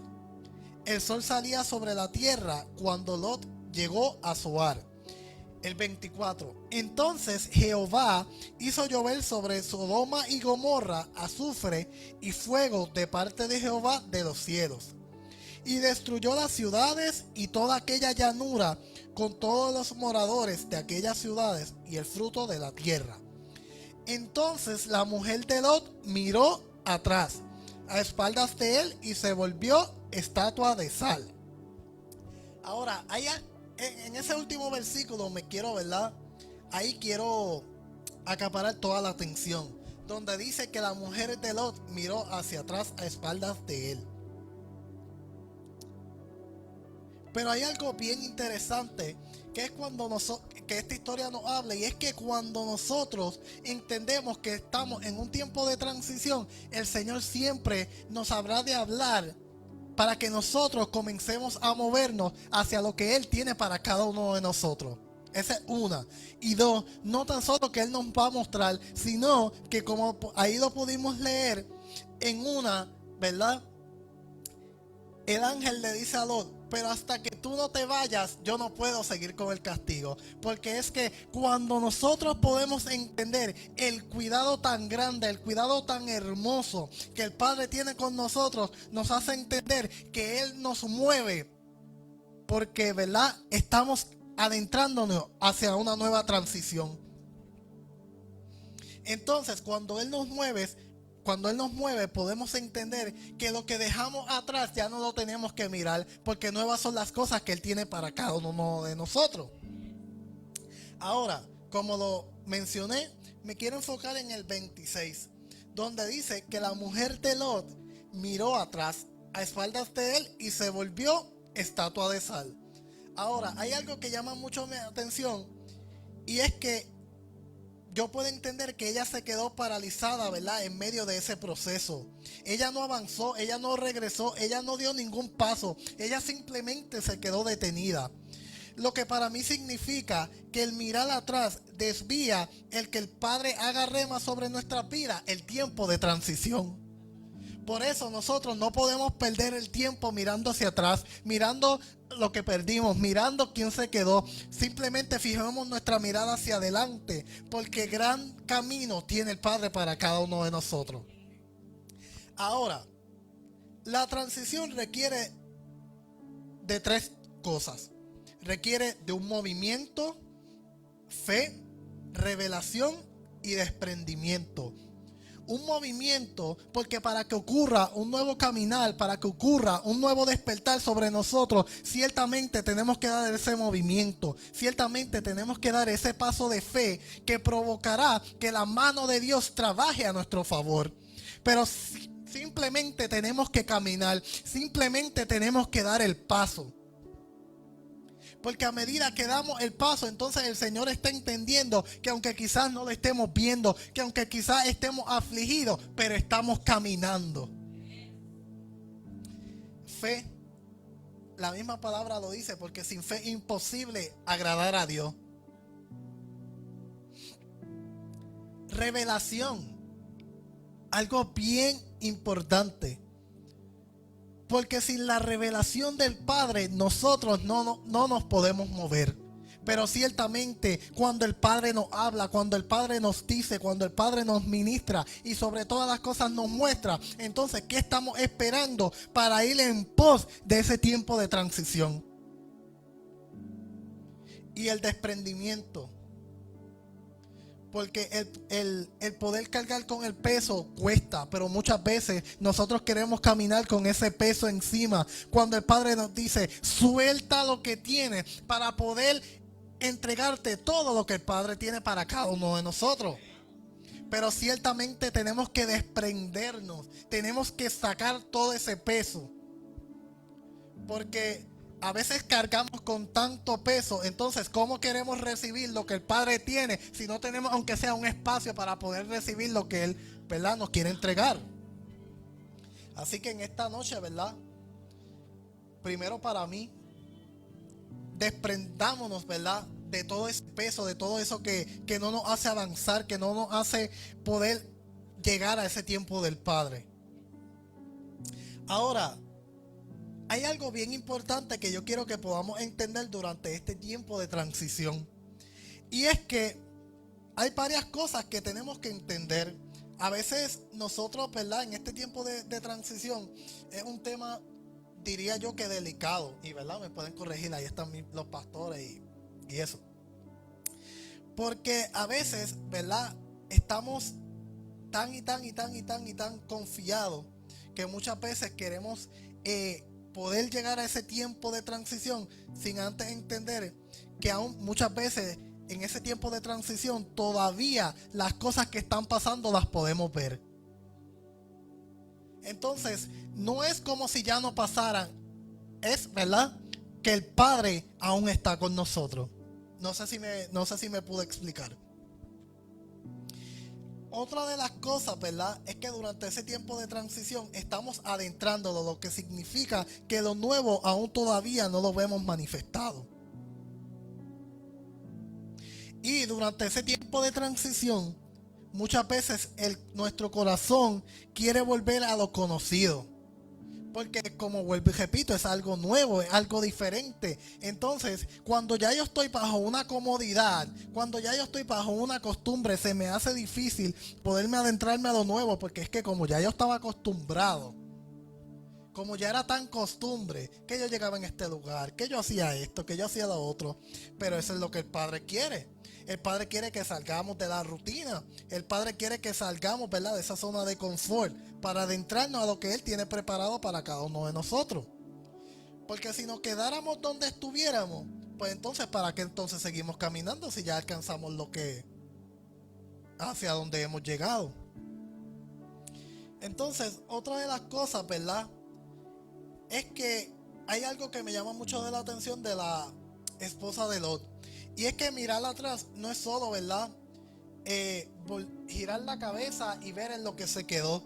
El sol salía sobre la tierra cuando Lot llegó a Zoar. El 24. Entonces Jehová hizo llover sobre Sodoma y Gomorra azufre y fuego de parte de Jehová de los cielos, y destruyó las ciudades y toda aquella llanura con todos los moradores de aquellas ciudades y el fruto de la tierra. Entonces la mujer de Lot miró atrás, a espaldas de él, y se volvió estatua de sal. Ahora, en ese último versículo me quiero, ¿verdad? Ahí quiero acaparar toda la atención, donde dice que la mujer de Lot miró hacia atrás a espaldas de él. Pero hay algo bien interesante, que es que esta historia nos habla, y es que cuando nosotros entendemos que estamos en un tiempo de transición, el Señor siempre nos habrá de hablar para que nosotros comencemos a movernos hacia lo que Él tiene para cada uno de nosotros. Esa es una. Y dos, no tan solo que Él nos va a mostrar, sino que, como ahí lo pudimos leer en una, ¿verdad? El ángel le dice a Lot: pero hasta que tú no te vayas, yo no puedo seguir con el castigo. Porque es que cuando nosotros podemos entender el cuidado tan grande, el cuidado tan hermoso que el Padre tiene con nosotros, nos hace entender que Él nos mueve, porque, ¿verdad?, estamos adentrándonos hacia una nueva transición. Entonces, cuando Él nos mueve, podemos entender que lo que dejamos atrás ya no lo tenemos que mirar, porque nuevas son las cosas que Él tiene para cada uno de nosotros. Ahora, como lo mencioné, me quiero enfocar en el 26, donde dice que la mujer de Lot miró atrás, a espaldas de él, y se volvió estatua de sal. Ahora, hay algo que llama mucho mi atención, y es que yo puedo entender que ella se quedó paralizada, ¿verdad?, en medio de ese proceso. Ella no avanzó, ella no regresó, ella no dio ningún paso. Ella simplemente se quedó detenida. Lo que para mí significa que el mirar atrás desvía el que el Padre haga rema sobre nuestra vida, el tiempo de transición. Por eso nosotros no podemos perder el tiempo mirando hacia atrás, mirando lo que perdimos, mirando quién se quedó. Simplemente fijemos nuestra mirada hacia adelante, porque gran camino tiene el Padre para cada uno de nosotros. Ahora, la transición requiere de 3 cosas. Requiere de un movimiento, fe, revelación y desprendimiento. Un movimiento, porque para que ocurra un nuevo caminar, para que ocurra un nuevo despertar sobre nosotros, ciertamente tenemos que dar ese movimiento, ciertamente tenemos que dar ese paso de fe que provocará que la mano de Dios trabaje a nuestro favor. Pero simplemente tenemos que caminar, simplemente tenemos que dar el paso. Porque a medida que damos el paso, entonces el Señor está entendiendo que aunque quizás no lo estemos viendo, que aunque quizás estemos afligidos, pero estamos caminando. Fe, la misma palabra lo dice, porque sin fe es imposible agradar a Dios. Revelación, algo bien importante. Porque sin la revelación del Padre, nosotros no nos podemos mover. Pero ciertamente, cuando el Padre nos habla, cuando el Padre nos dice, cuando el Padre nos ministra y sobre todas las cosas nos muestra, entonces, ¿qué estamos esperando para ir en pos de ese tiempo de transición? Y el desprendimiento. Porque el poder cargar con el peso cuesta, pero muchas veces nosotros queremos caminar con ese peso encima. Cuando el Padre nos dice, suelta lo que tienes para poder entregarte todo lo que el Padre tiene para cada uno de nosotros. Pero ciertamente tenemos que desprendernos, tenemos que sacar todo ese peso. Porque a veces cargamos con tanto peso, entonces ¿cómo queremos recibir lo que el Padre tiene si no tenemos aunque sea un espacio para poder recibir lo que Él, ¿verdad?, nos quiere entregar? Así que en esta noche, ¿verdad?, primero para mí, desprendámonos, ¿verdad?, de todo ese peso, de todo eso que no nos hace avanzar, que no nos hace poder llegar a ese tiempo del Padre. Ahora, hay algo bien importante que yo quiero que podamos entender durante este tiempo de transición. Y es que hay varias cosas que tenemos que entender. A veces nosotros, ¿verdad?, en este tiempo de transición es un tema, diría yo, que delicado. Y, ¿verdad?, me pueden corregir, ahí están los pastores y eso. Porque a veces, ¿verdad?, estamos tan confiados que muchas veces queremos poder llegar a ese tiempo de transición sin antes entender que aún muchas veces en ese tiempo de transición todavía las cosas que están pasando las podemos ver. Entonces no es como si ya no pasaran, es, ¿verdad?, que el Padre aún está con nosotros. No sé si me pude explicar. Otra de las cosas, ¿verdad?, es que durante ese tiempo de transición estamos adentrándonos, lo que significa que lo nuevo aún todavía no lo vemos manifestado. Y durante ese tiempo de transición, muchas veces nuestro corazón quiere volver a lo conocido. Porque, como vuelvo y repito, es algo nuevo, es algo diferente. Entonces, cuando ya yo estoy bajo una comodidad, cuando ya yo estoy bajo una costumbre, se me hace difícil poderme adentrarme a lo nuevo. Porque es que como ya yo estaba acostumbrado, como ya era tan costumbre, que yo llegaba en este lugar, que yo hacía esto, que yo hacía lo otro. Pero eso es lo que el Padre quiere. El Padre quiere que salgamos de la rutina. El Padre quiere que salgamos, ¿verdad?, de esa zona de confort para adentrarnos a lo que Él tiene preparado para cada uno de nosotros. Porque si nos quedáramos donde estuviéramos, pues entonces, ¿para qué entonces seguimos caminando si ya alcanzamos lo que hacia donde hemos llegado? Entonces, otra de las cosas, ¿verdad?, es que hay algo que me llama mucho de la atención de la esposa de Lot. Y es que mirar atrás no es solo, ¿verdad?, girar la cabeza y ver en lo que se quedó.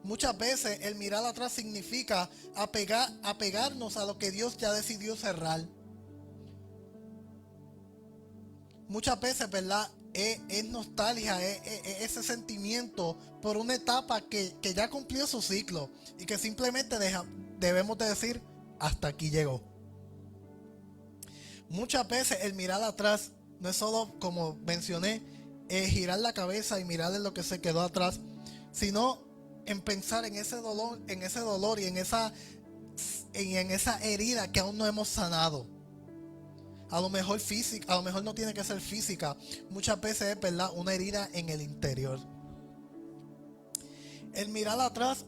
Muchas veces el mirar atrás significa apegarnos a lo que Dios ya decidió cerrar. Muchas veces, ¿verdad?, es nostalgia, es ese sentimiento por una etapa que ya cumplió su ciclo y que simplemente debemos de decir, hasta aquí llegó. Muchas veces el mirar atrás no es solo, como mencioné, girar la cabeza y mirar en lo que se quedó atrás, sino en pensar en ese dolor y en esa herida que aún no hemos sanado. A lo mejor física, a lo mejor no tiene que ser física. Muchas veces es, ¿verdad?, una herida en el interior. El mirar atrás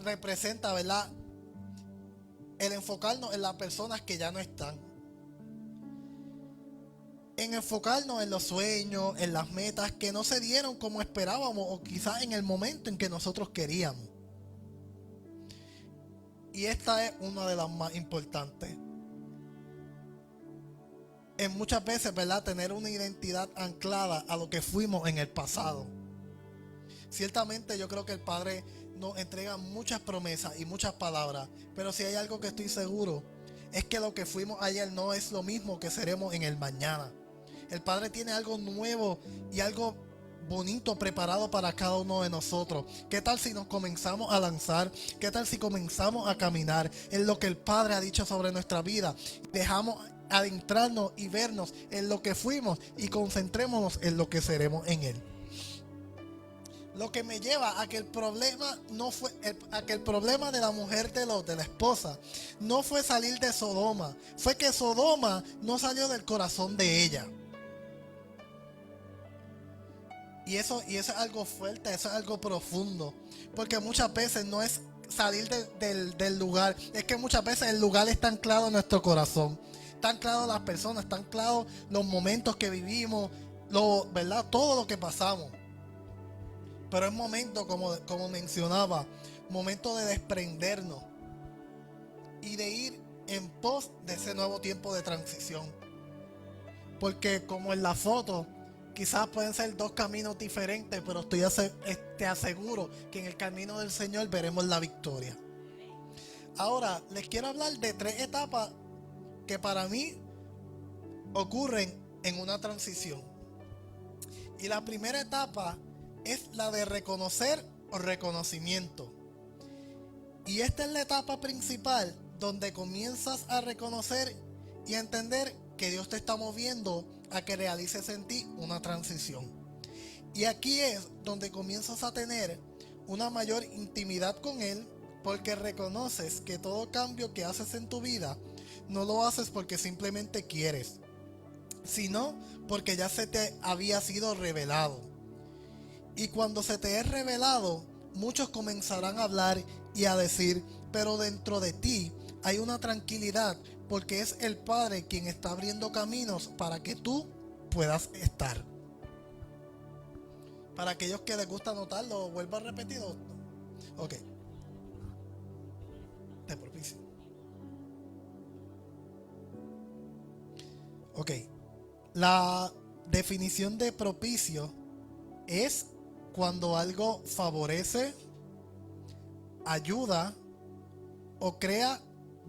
representa, ¿verdad?, el enfocarnos en las personas que ya no están. En enfocarnos en los sueños, en las metas que no se dieron como esperábamos o quizás en el momento en que nosotros queríamos. Y esta es una de las más importantes. En muchas veces, ¿verdad?, tener una identidad anclada a lo que fuimos en el pasado. Ciertamente yo creo que el Padre nos entrega muchas promesas y muchas palabras, pero si hay algo que estoy seguro, es que lo que fuimos ayer no es lo mismo que seremos en el mañana. El Padre tiene algo nuevo y algo bonito preparado para cada uno de nosotros. ¿Qué tal si nos comenzamos a lanzar? ¿Qué tal si comenzamos a caminar en lo que el Padre ha dicho sobre nuestra vida? Dejamos adentrarnos y vernos en lo que fuimos y concentrémonos en lo que seremos en Él. Lo que me lleva a que el problema de la mujer de Lot, de la esposa, no fue salir de Sodoma, fue que Sodoma no salió del corazón de ella. Y eso es algo fuerte, eso es algo profundo, porque muchas veces no es salir del lugar, es que muchas veces el lugar está anclado en nuestro corazón, está anclado las personas, está anclado los momentos que vivimos, ¿verdad?, todo lo que pasamos. Pero es momento, como mencionaba, momento de desprendernos y de ir en pos de ese nuevo tiempo de transición. Porque como en la foto, quizás pueden ser dos caminos diferentes, pero te aseguro que en el camino del Señor veremos la victoria. Ahora, les quiero hablar de 3 etapas que para mí ocurren en una transición. Y la primera etapa es la de reconocer o reconocimiento. Y esta es la etapa principal donde comienzas a reconocer y a entender que Dios te está moviendo a que realices en ti una transición. Y aquí es donde comienzas a tener una mayor intimidad con Él, porque reconoces que todo cambio que haces en tu vida no lo haces porque simplemente quieres, sino porque ya se te había sido revelado. Y cuando se te es revelado, muchos comenzarán a hablar y a decir, pero dentro de ti hay una tranquilidad, porque es el Padre quien está abriendo caminos para que tú puedas estar. Para aquellos que les gusta anotarlo, vuelvo a repetir. Ok. Te propicio. Ok. La definición de propicio es cuando algo favorece, ayuda o crea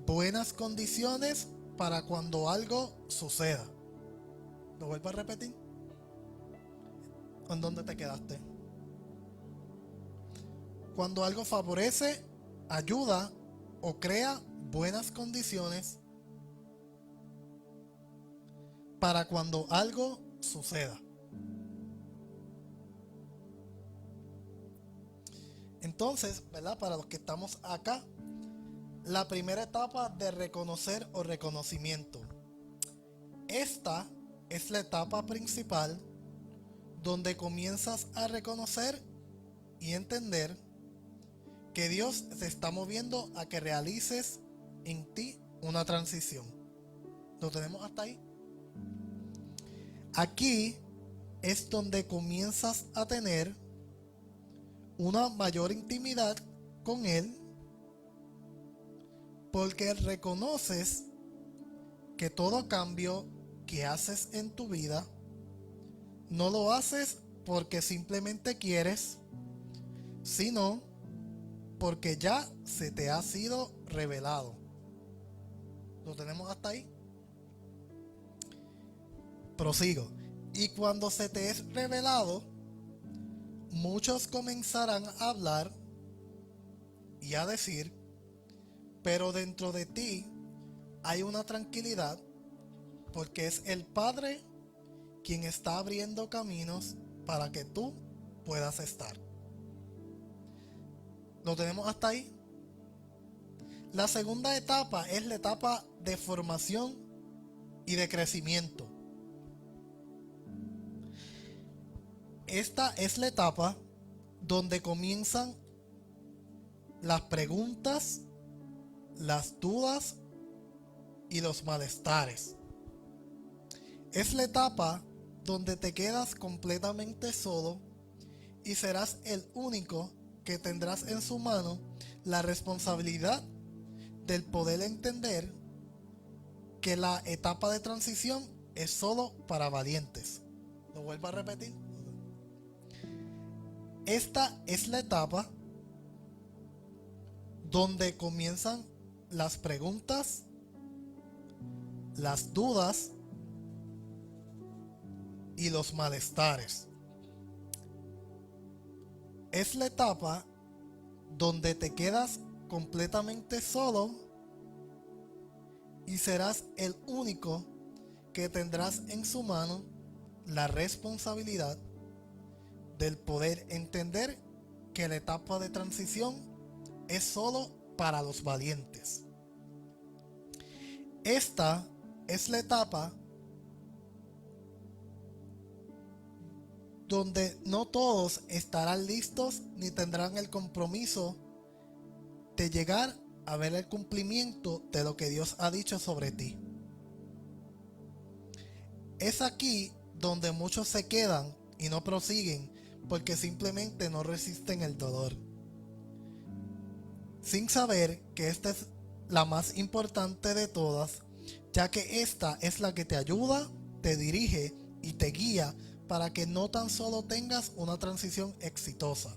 buenas condiciones para cuando algo suceda. ¿Lo vuelvo a repetir? ¿En dónde te quedaste? Cuando algo favorece, ayuda o crea buenas condiciones para cuando algo suceda. Entonces, ¿verdad?, para los que estamos acá, la primera etapa de reconocer o reconocimiento. Esta es la etapa principal donde comienzas a reconocer y entender que Dios te está moviendo a que realices en ti una transición. ¿Lo tenemos hasta ahí? Aquí es donde comienzas a tener una mayor intimidad con Él, porque reconoces que todo cambio que haces en tu vida no lo haces porque simplemente quieres, sino porque ya se te ha sido revelado. ¿Lo tenemos hasta ahí? Prosigo. Y cuando se te es revelado, muchos comenzarán a hablar y a decir, pero dentro de ti hay una tranquilidad, porque es el Padre quien está abriendo caminos para que tú puedas estar. ¿Lo tenemos hasta ahí? La segunda etapa es la etapa de formación y de crecimiento. Esta es la etapa donde comienzan las preguntas, las dudas y los malestares. Es la etapa donde te quedas completamente solo y serás el único que tendrás en su mano la responsabilidad del poder entender que la etapa de transición es solo para valientes. Lo vuelvo a repetir. Esta es la etapa donde comienzan las preguntas, las dudas y los malestares. Es la etapa donde te quedas completamente solo y serás el único que tendrás en su mano la responsabilidad del poder entender que la etapa de transición es solo para los valientes. Esta es la etapa donde no todos estarán listos ni tendrán el compromiso de llegar a ver el cumplimiento de lo que Dios ha dicho sobre ti. Es aquí donde muchos se quedan y no prosiguen porque simplemente no resisten el dolor, sin saber que esta es la más importante de todas, ya que esta es la que te ayuda, te dirige y te guía para que no tan solo tengas una transición exitosa,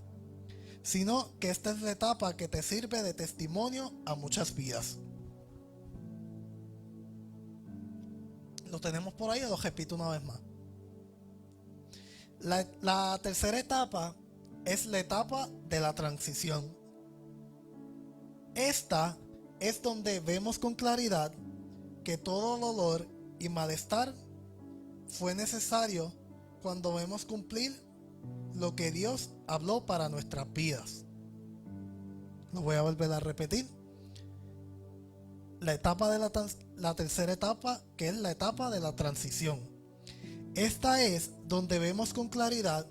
sino que esta es la etapa que te sirve de testimonio a muchas vidas. Lo tenemos por ahí, lo repito una vez más. La tercera etapa es la etapa de la transición. Esta es donde vemos con claridad que todo dolor y malestar fue necesario cuando vemos cumplir lo que Dios habló para nuestras vidas. Lo voy a volver a repetir. La etapa de la tercera etapa, que es la etapa de la transición. Esta es donde vemos con claridad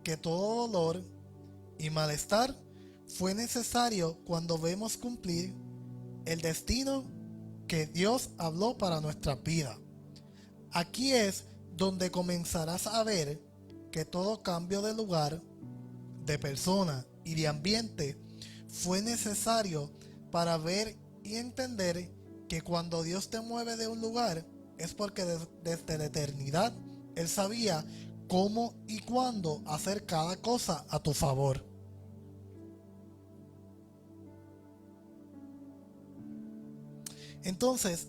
que todo dolor y malestar fue necesario cuando vemos cumplir el destino que Dios habló para nuestra vida. Aquí es donde comenzarás a ver que todo cambio de lugar, de persona y de ambiente fue necesario para ver y entender que cuando Dios te mueve de un lugar es porque desde la eternidad Él sabía cómo y cuándo hacer cada cosa a tu favor. Entonces,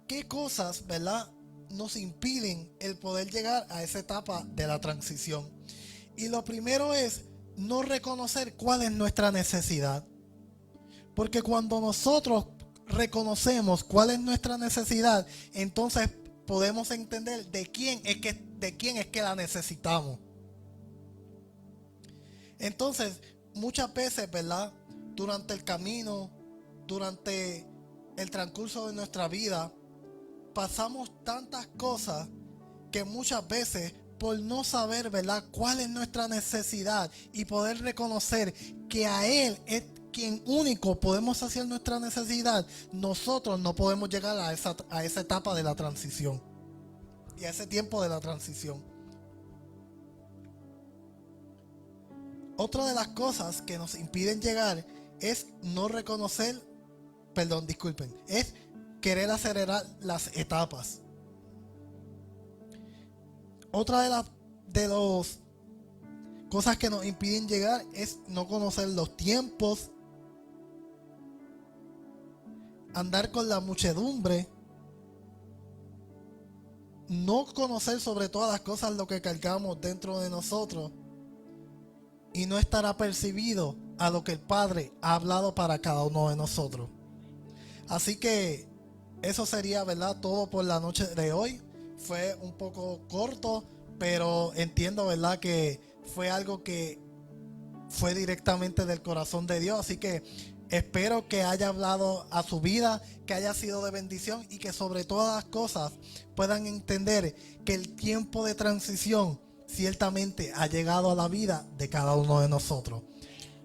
¿qué cosas, verdad, nos impiden el poder llegar a esa etapa de la transición? Y lo primero es no reconocer cuál es nuestra necesidad. Porque cuando nosotros reconocemos cuál es nuestra necesidad, entonces podemos entender de quién es que la necesitamos. Entonces, muchas veces, ¿verdad?, durante el camino, durante el transcurso de nuestra vida, pasamos tantas cosas que muchas veces, por no saber, ¿verdad?, cuál es nuestra necesidad y poder reconocer que a Él es quien único podemos hacer nuestra necesidad, nosotros no podemos llegar a esa etapa de la transición y a ese tiempo de la transición. Otra de las cosas que nos impiden llegar es no reconocer, es querer acelerar las etapas. Otra de las cosas que nos impiden llegar es no conocer los tiempos, andar con la muchedumbre, no conocer sobre todas las cosas lo que cargamos dentro de nosotros y no estar apercibido a lo que el Padre ha hablado para cada uno de nosotros. Así que eso sería, ¿verdad?, todo por la noche de hoy. Fue un poco corto, pero entiendo, ¿verdad?, que fue algo que fue directamente del corazón de Dios. Así que espero que haya hablado a su vida, que haya sido de bendición y que sobre todas las cosas puedan entender que el tiempo de transición ciertamente ha llegado a la vida de cada uno de nosotros.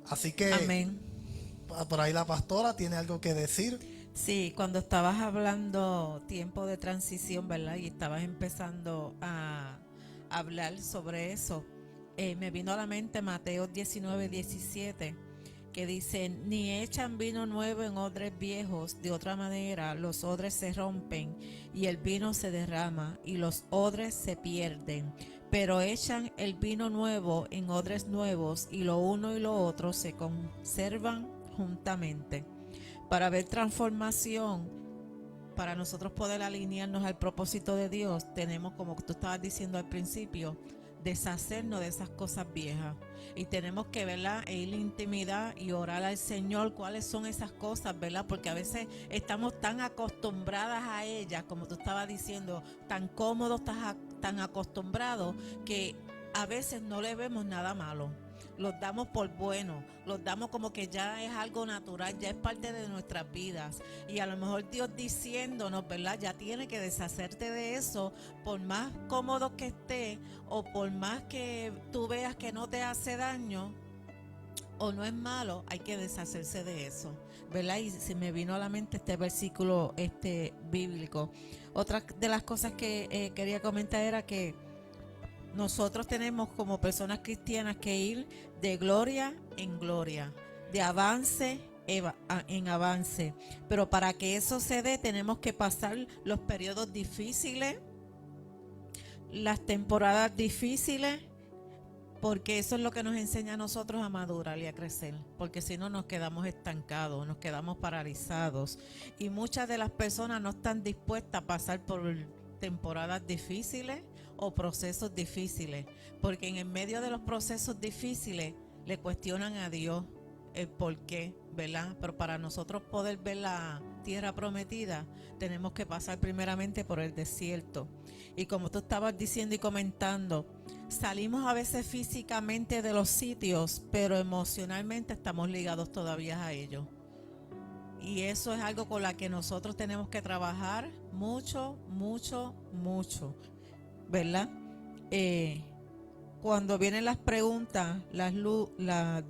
Así que Amén. por ahí la pastora tiene algo que decir. Sí, cuando estabas hablando tiempo de transición, ¿verdad? Y estabas empezando a hablar sobre eso, me vino a la mente Mateo 19:17, que dice: ni echan vino nuevo en odres viejos, de otra manera los odres se rompen y el vino se derrama y los odres se pierden. Pero echan el vino nuevo en odres nuevos y lo uno y lo otro se conservan juntamente. Para ver transformación, para nosotros poder alinearnos al propósito de Dios, tenemos, como tú estabas diciendo al principio, deshacernos de esas cosas viejas. Y tenemos que, ¿verdad?, ir a la intimidad y orar al Señor cuáles son esas cosas, ¿verdad? Porque a veces estamos tan acostumbradas a ellas, como tú estabas diciendo, tan cómodos, tan acostumbrados, que a veces no le vemos nada malo. Los damos por bueno, los damos como que ya es algo natural, ya es parte de nuestras vidas. Y a lo mejor Dios diciéndonos, ¿verdad?, ya tiene que deshacerte de eso, por más cómodo que esté o por más que tú veas que no te hace daño o no es malo, hay que deshacerse de eso, ¿verdad? Y se me vino a la mente este versículo bíblico. Otra de las cosas que quería comentar era que nosotros tenemos como personas cristianas que ir de gloria en gloria, de avance en avance. Pero para que eso se dé, tenemos que pasar los periodos difíciles, las temporadas difíciles, porque eso es lo que nos enseña a nosotros a madurar y a crecer. Porque si no, nos quedamos estancados, nos quedamos paralizados. Y muchas de las personas no están dispuestas a pasar por temporadas difíciles o procesos difíciles, porque en el medio de los procesos difíciles le cuestionan a Dios el por qué, ¿verdad? Pero para nosotros poder ver la tierra prometida, tenemos que pasar primeramente por el desierto. Y como tú estabas diciendo y comentando, salimos a veces físicamente de los sitios, pero emocionalmente estamos ligados todavía a ellos. Y eso es algo con la que nosotros tenemos que trabajar mucho, mucho, mucho, ¿verdad? Cuando vienen las preguntas, las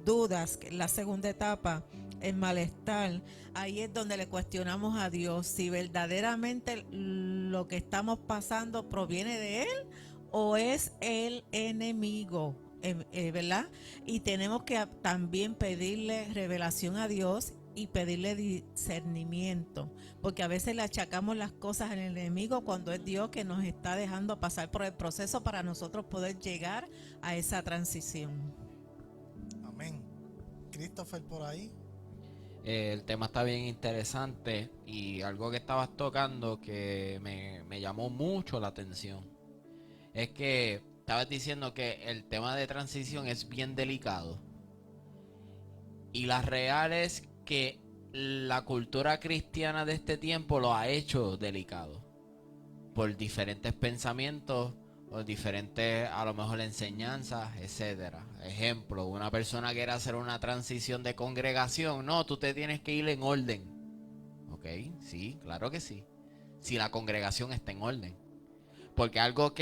dudas, la segunda etapa, el malestar, ahí es donde le cuestionamos a Dios si verdaderamente lo que estamos pasando proviene de Él o es el enemigo, ¿verdad? Y tenemos que también pedirle revelación a Dios y pedirle discernimiento, porque a veces le achacamos las cosas al enemigo cuando es Dios que nos está dejando pasar por el proceso para nosotros poder llegar a esa transición. Amén. Christopher, por ahí. El tema está bien interesante y algo que estabas tocando que me llamó mucho la atención es que estabas diciendo que el tema de transición es bien delicado y la real es que la cultura cristiana de este tiempo lo ha hecho delicado por diferentes pensamientos o diferentes, a lo mejor, enseñanzas, etcétera. Ejemplo, una persona quiere hacer una transición de congregación. No, tú te tienes que ir en orden. Ok, sí, claro que sí. Si la congregación está en orden. Porque algo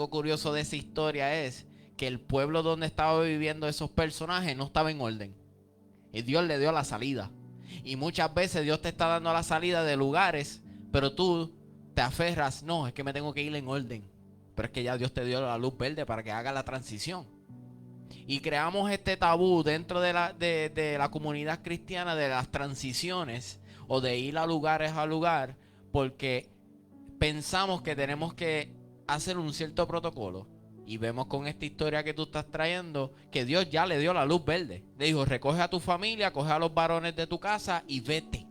curioso de esa historia es que el pueblo donde estaba viviendo esos personajes no estaba en orden. Y Dios le dio la salida. Y muchas veces Dios te está dando la salida de lugares, pero tú te aferras, no, es que me tengo que ir en orden. Pero es que ya Dios te dio la luz verde para que haga la transición. Y creamos este tabú dentro de la comunidad cristiana de las transiciones o de ir a lugar, porque pensamos que tenemos que hacer un cierto protocolo. Y vemos con esta historia que tú estás trayendo que Dios ya le dio la luz verde. Le dijo, recoge a tu familia, coge a los varones de tu casa y vete.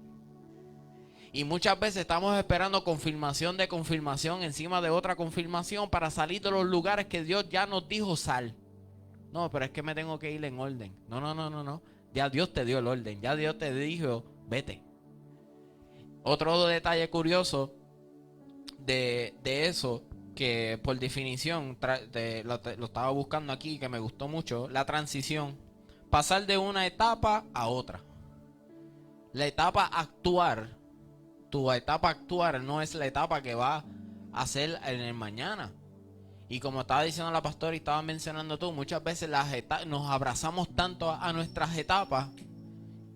Y muchas veces estamos esperando confirmación de confirmación encima de otra confirmación para salir de los lugares que Dios ya nos dijo sal. No, pero es que me tengo que ir en orden. No. Ya Dios te dio el orden. Ya Dios te dijo, vete. Otro detalle curioso de eso, que por definición lo estaba buscando aquí, que me gustó mucho, la transición. Pasar de una etapa a otra. La etapa actuar, tu etapa actuar no es la etapa que va a ser en el mañana. Y como estaba diciendo la pastora y estaba mencionando tú, muchas veces nos abrazamos tanto a nuestras etapas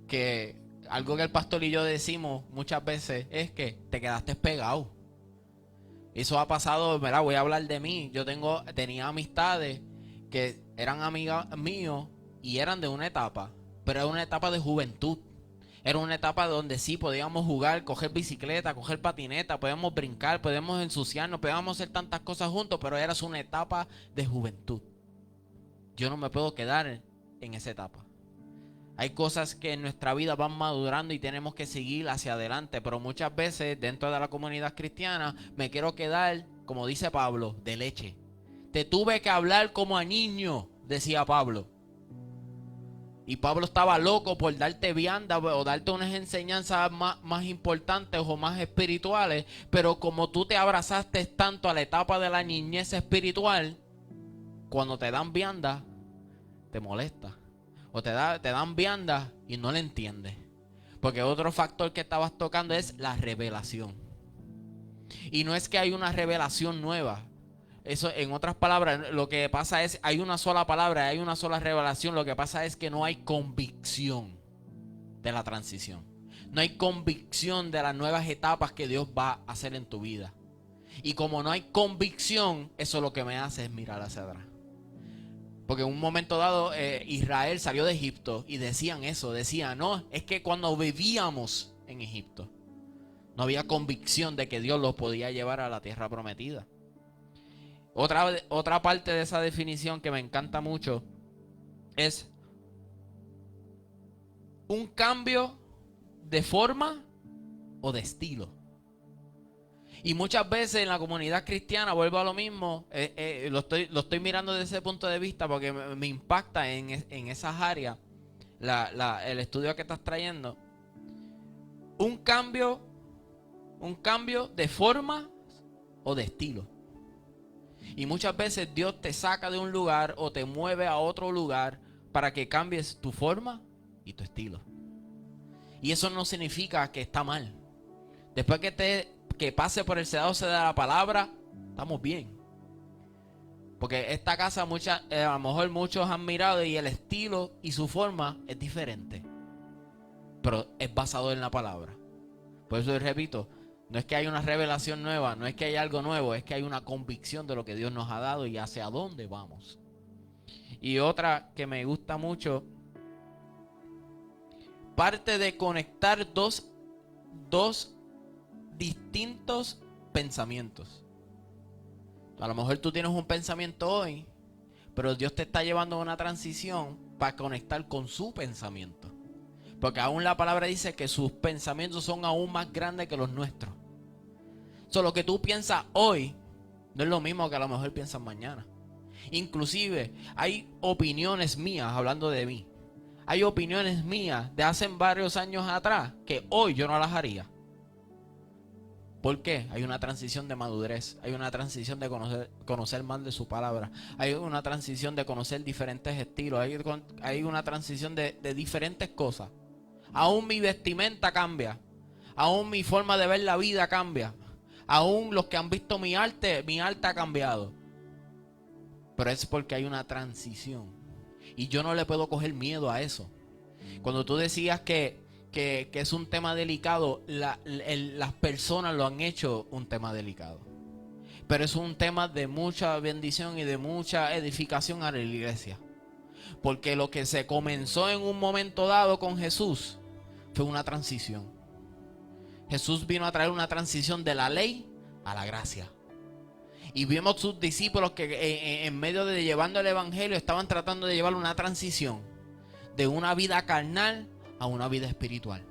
que algo que el pastor y yo decimos muchas veces es que te quedaste pegado. Eso ha pasado, ¿verdad? Voy a hablar de mí. Tenía amistades que eran amigas míos y eran de una etapa, pero era una etapa de juventud. Era una etapa donde sí podíamos jugar, coger bicicleta, coger patineta, podíamos brincar, podíamos ensuciarnos, podíamos hacer tantas cosas juntos, pero era una etapa de juventud. Yo no me puedo quedar en esa etapa. Hay cosas que en nuestra vida van madurando y tenemos que seguir hacia adelante, pero muchas veces dentro de la comunidad cristiana me quiero quedar, como dice Pablo, de leche. Te tuve que hablar como a niño, decía Pablo. Y Pablo estaba loco por darte vianda o darte unas enseñanzas más importantes o más espirituales. Pero como tú te abrazaste tanto a la etapa de la niñez espiritual, cuando te dan vianda, te molesta. O te dan vianda y no le entiendes. Porque otro factor que estabas tocando es la revelación. Y no es que hay una revelación nueva. Eso, en otras palabras, lo que pasa es, hay una sola palabra, hay una sola revelación. Lo que pasa es que no hay convicción de la transición. No hay convicción de las nuevas etapas que Dios va a hacer en tu vida. Y como no hay convicción, eso lo que me hace es mirar hacia atrás. Porque en un momento dado Israel salió de Egipto y decían eso, decían, no, es que cuando vivíamos en Egipto no había convicción de que Dios los podía llevar a la tierra prometida. Otra parte de esa definición que me encanta mucho es un cambio de forma o de estilo. Y muchas veces en la comunidad cristiana, vuelvo a lo mismo, lo estoy mirando desde ese punto de vista porque me impacta en esas áreas el estudio que estás trayendo. Un cambio de forma o de estilo. Y muchas veces Dios te saca de un lugar o te mueve a otro lugar para que cambies tu forma y tu estilo. Y eso no significa que está mal. Después que pase por el sedado de la palabra, estamos bien. Porque esta casa a lo mejor muchos han mirado y el estilo y su forma es diferente. Pero es basado en la palabra. Por eso repito, no es que haya una revelación nueva, no es que haya algo nuevo, es que hay una convicción de lo que Dios nos ha dado y hacia dónde vamos. Y otra que me gusta mucho, parte de conectar dos distintos pensamientos. A lo mejor tú tienes un pensamiento hoy, pero Dios te está llevando a una transición para conectar con su pensamiento. Porque aún la palabra dice que sus pensamientos son aún más grandes que los nuestros. Lo que tú piensas hoy no es lo mismo que a lo mejor piensas mañana. Inclusive hay opiniones mías, hablando de mí. Hay opiniones mías de hace varios años atrás que hoy yo no las haría. ¿Por qué? Hay una transición de madurez. Hay una transición de conocer más de su palabra. Hay una transición de conocer diferentes estilos. Hay una transición de diferentes cosas. Aún mi vestimenta cambia. Aún mi forma de ver la vida cambia. Aún los que han visto mi arte ha cambiado. Pero es porque hay una transición. Y yo no le puedo coger miedo a eso. Cuando tú decías que es un tema delicado, las personas lo han hecho un tema delicado. Pero es un tema de mucha bendición y de mucha edificación a la iglesia. Porque lo que se comenzó en un momento dado con Jesús fue una transición. Jesús vino a traer una transición de la ley a la gracia. Y vimos sus discípulos que en medio de llevando el evangelio estaban tratando de llevar una transición de una vida carnal a una vida espiritual.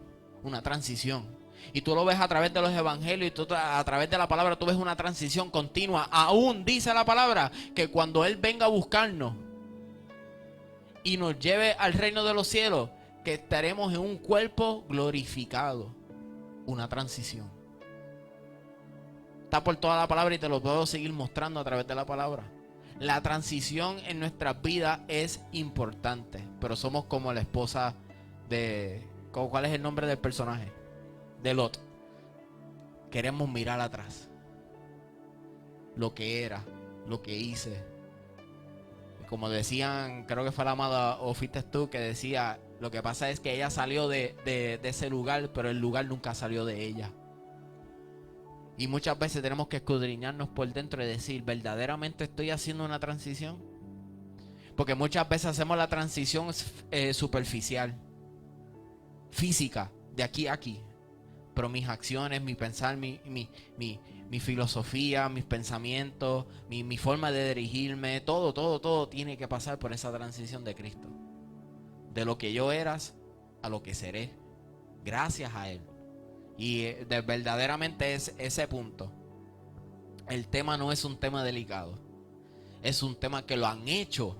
Una transición. Y tú lo ves a través de los evangelios y tú a través de la palabra tú ves una transición continua. Aún dice la palabra que cuando Él venga a buscarnos y nos lleve al reino de los cielos, que estaremos en un cuerpo glorificado. Una transición. Está por toda la palabra y te lo puedo seguir mostrando a través de la palabra. La transición en nuestras vidas es importante, pero somos como la esposa de... ¿Cuál es el nombre del personaje? De Lot. Queremos mirar atrás. Lo que era, lo que hice. Como decían, creo que fue la amada o fuiste tú que decía, lo que pasa es que ella salió de ese lugar, pero el lugar nunca salió de ella. Y muchas veces tenemos que escudriñarnos por dentro y decir, ¿verdaderamente estoy haciendo una transición? Porque muchas veces hacemos la transición superficial, física, de aquí a aquí. Pero mis acciones, mi pensar, mi filosofía, mis pensamientos, mi forma de dirigirme, todo tiene que pasar por esa transición de Cristo. De lo que yo eras a lo que seré, gracias a Él. Y verdaderamente es ese punto. El tema no es un tema delicado, es un tema que lo han hecho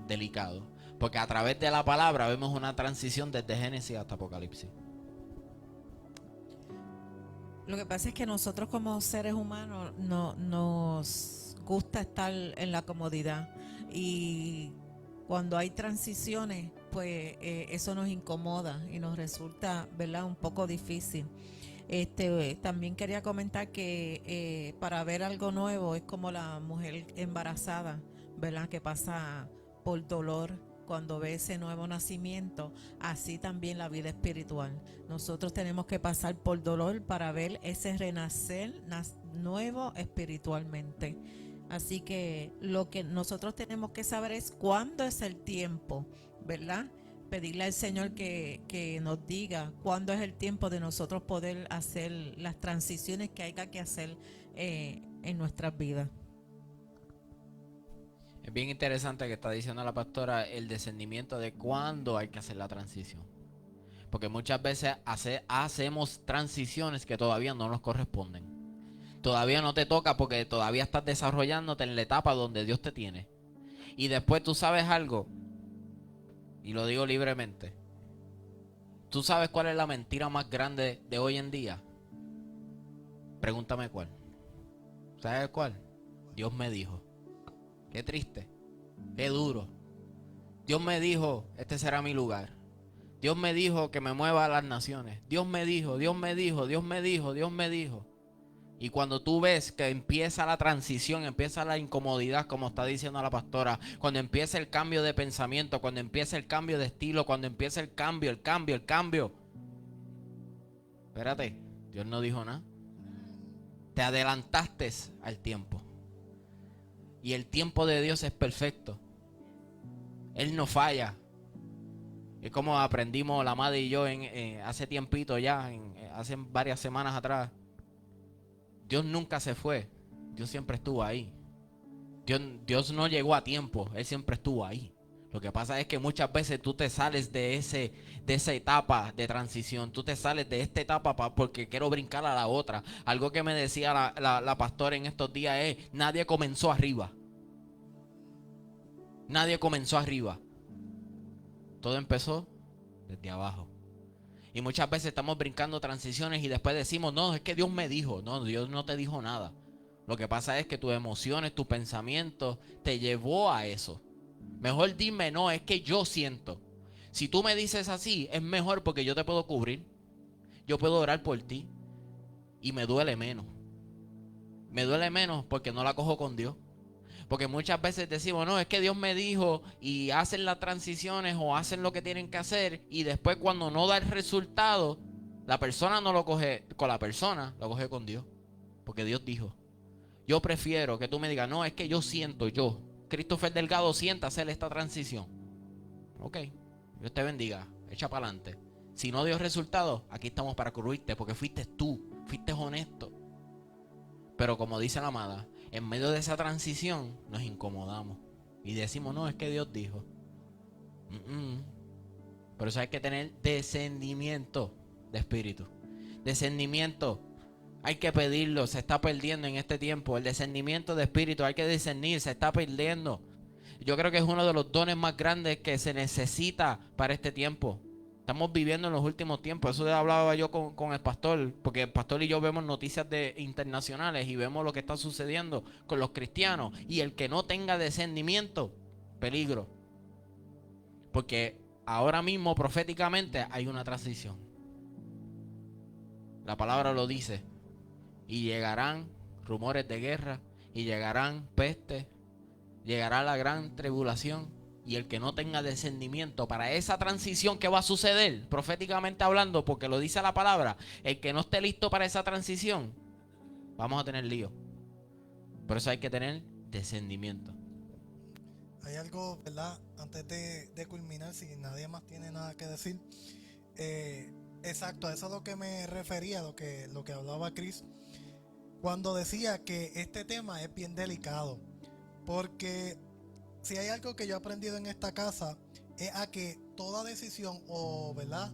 delicado. Porque a través de la palabra vemos una transición desde Génesis hasta Apocalipsis. Lo que pasa es que nosotros como seres humanos nos gusta estar en la comodidad, y cuando hay transiciones, pues eso nos incomoda y nos resulta, ¿verdad?, un poco difícil. También quería comentar que para ver algo nuevo es como la mujer embarazada, ¿verdad?, que pasa por dolor cuando ve ese nuevo nacimiento. Así también la vida espiritual. Nosotros tenemos que pasar por dolor para ver ese renacer nuevo espiritualmente. Así que lo que nosotros tenemos que saber es cuándo es el tiempo, ¿verdad? Pedirle al Señor que nos diga cuándo es el tiempo de nosotros poder hacer las transiciones que haya que hacer en nuestras vidas. Es bien interesante que está diciendo la pastora el discernimiento de cuándo hay que hacer la transición. Porque muchas veces hacemos transiciones que todavía no nos corresponden. Todavía no te toca porque todavía estás desarrollándote en la etapa donde Dios te tiene. Y después tú sabes algo, y lo digo libremente. ¿Tú sabes cuál es la mentira más grande de hoy en día? Pregúntame cuál. ¿Sabes cuál? Dios me dijo. Qué triste, qué duro. Dios me dijo, este será mi lugar. Dios me dijo que me mueva a las naciones. Dios me dijo, Dios me dijo, Dios me dijo, Dios me dijo. Y cuando tú ves que empieza la transición, empieza la incomodidad, como está diciendo la pastora, cuando empieza el cambio de pensamiento, cuando empieza el cambio de estilo, cuando empieza el cambio. Espérate, Dios no dijo nada. Te adelantaste al tiempo. Y el tiempo de Dios es perfecto. Él no falla. Es como aprendimos la madre y yo hace tiempito ya, hace varias semanas atrás. Dios nunca se fue. Dios siempre estuvo ahí. Dios no llegó a tiempo. Él siempre estuvo ahí. Lo que pasa es que muchas veces tú te sales de esa etapa de transición. Tú te sales de esta etapa porque quiero brincar a la otra. Algo que me decía la pastora en estos días es: nadie comenzó arriba. Nadie comenzó arriba. Todo empezó desde abajo. Y muchas veces estamos brincando transiciones y después decimos, no, es que Dios me dijo. No, Dios no te dijo nada. Lo que pasa es que tus emociones, tus pensamientos te llevó a eso. Mejor dime, no, es que yo siento. Si tú me dices así, es mejor porque yo te puedo cubrir. Yo puedo orar por ti. Y me duele menos. Me duele menos porque no la cojo con Dios. Porque muchas veces decimos, no, es que Dios me dijo, y hacen las transiciones o hacen lo que tienen que hacer, y después cuando no da el resultado, la persona no lo coge con la persona, lo coge con Dios. Porque Dios dijo. Yo prefiero que tú me digas, no, es que yo siento, Christopher Delgado, sienta hacer esta transición. Ok, Dios te bendiga, echa para adelante. Si no dio resultado, aquí estamos para cubrirte, porque fuiste tú, fuiste honesto. Pero como dice la amada, en medio de esa transición nos incomodamos y decimos, no, es que Dios dijo. Por eso hay que tener descendimiento de espíritu. Discernimiento. Hay que pedirlo, se está perdiendo en este tiempo. El discernimiento de espíritu, hay que discernir, se está perdiendo. Yo creo que es uno de los dones más grandes que se necesita para este tiempo. Estamos viviendo en los últimos tiempos. Eso hablaba yo con el pastor, porque el pastor y yo vemos noticias internacionales y vemos lo que está sucediendo con los cristianos. Y el que no tenga discernimiento, peligro. Porque ahora mismo proféticamente hay una transición. La palabra lo dice. Y llegarán rumores de guerra, y llegarán pestes, llegará la gran tribulación. Y el que no tenga discernimiento para esa transición que va a suceder, proféticamente hablando, porque lo dice la palabra, el que no esté listo para esa transición, vamos a tener lío. Por eso hay que tener discernimiento. Hay algo, ¿verdad? Antes de culminar, si nadie más tiene nada que decir. Exacto, eso es lo que me refería, lo que hablaba Chris, cuando decía que este tema es bien delicado. Porque si hay algo que yo he aprendido en esta casa, es a que toda decisión o, ¿verdad?,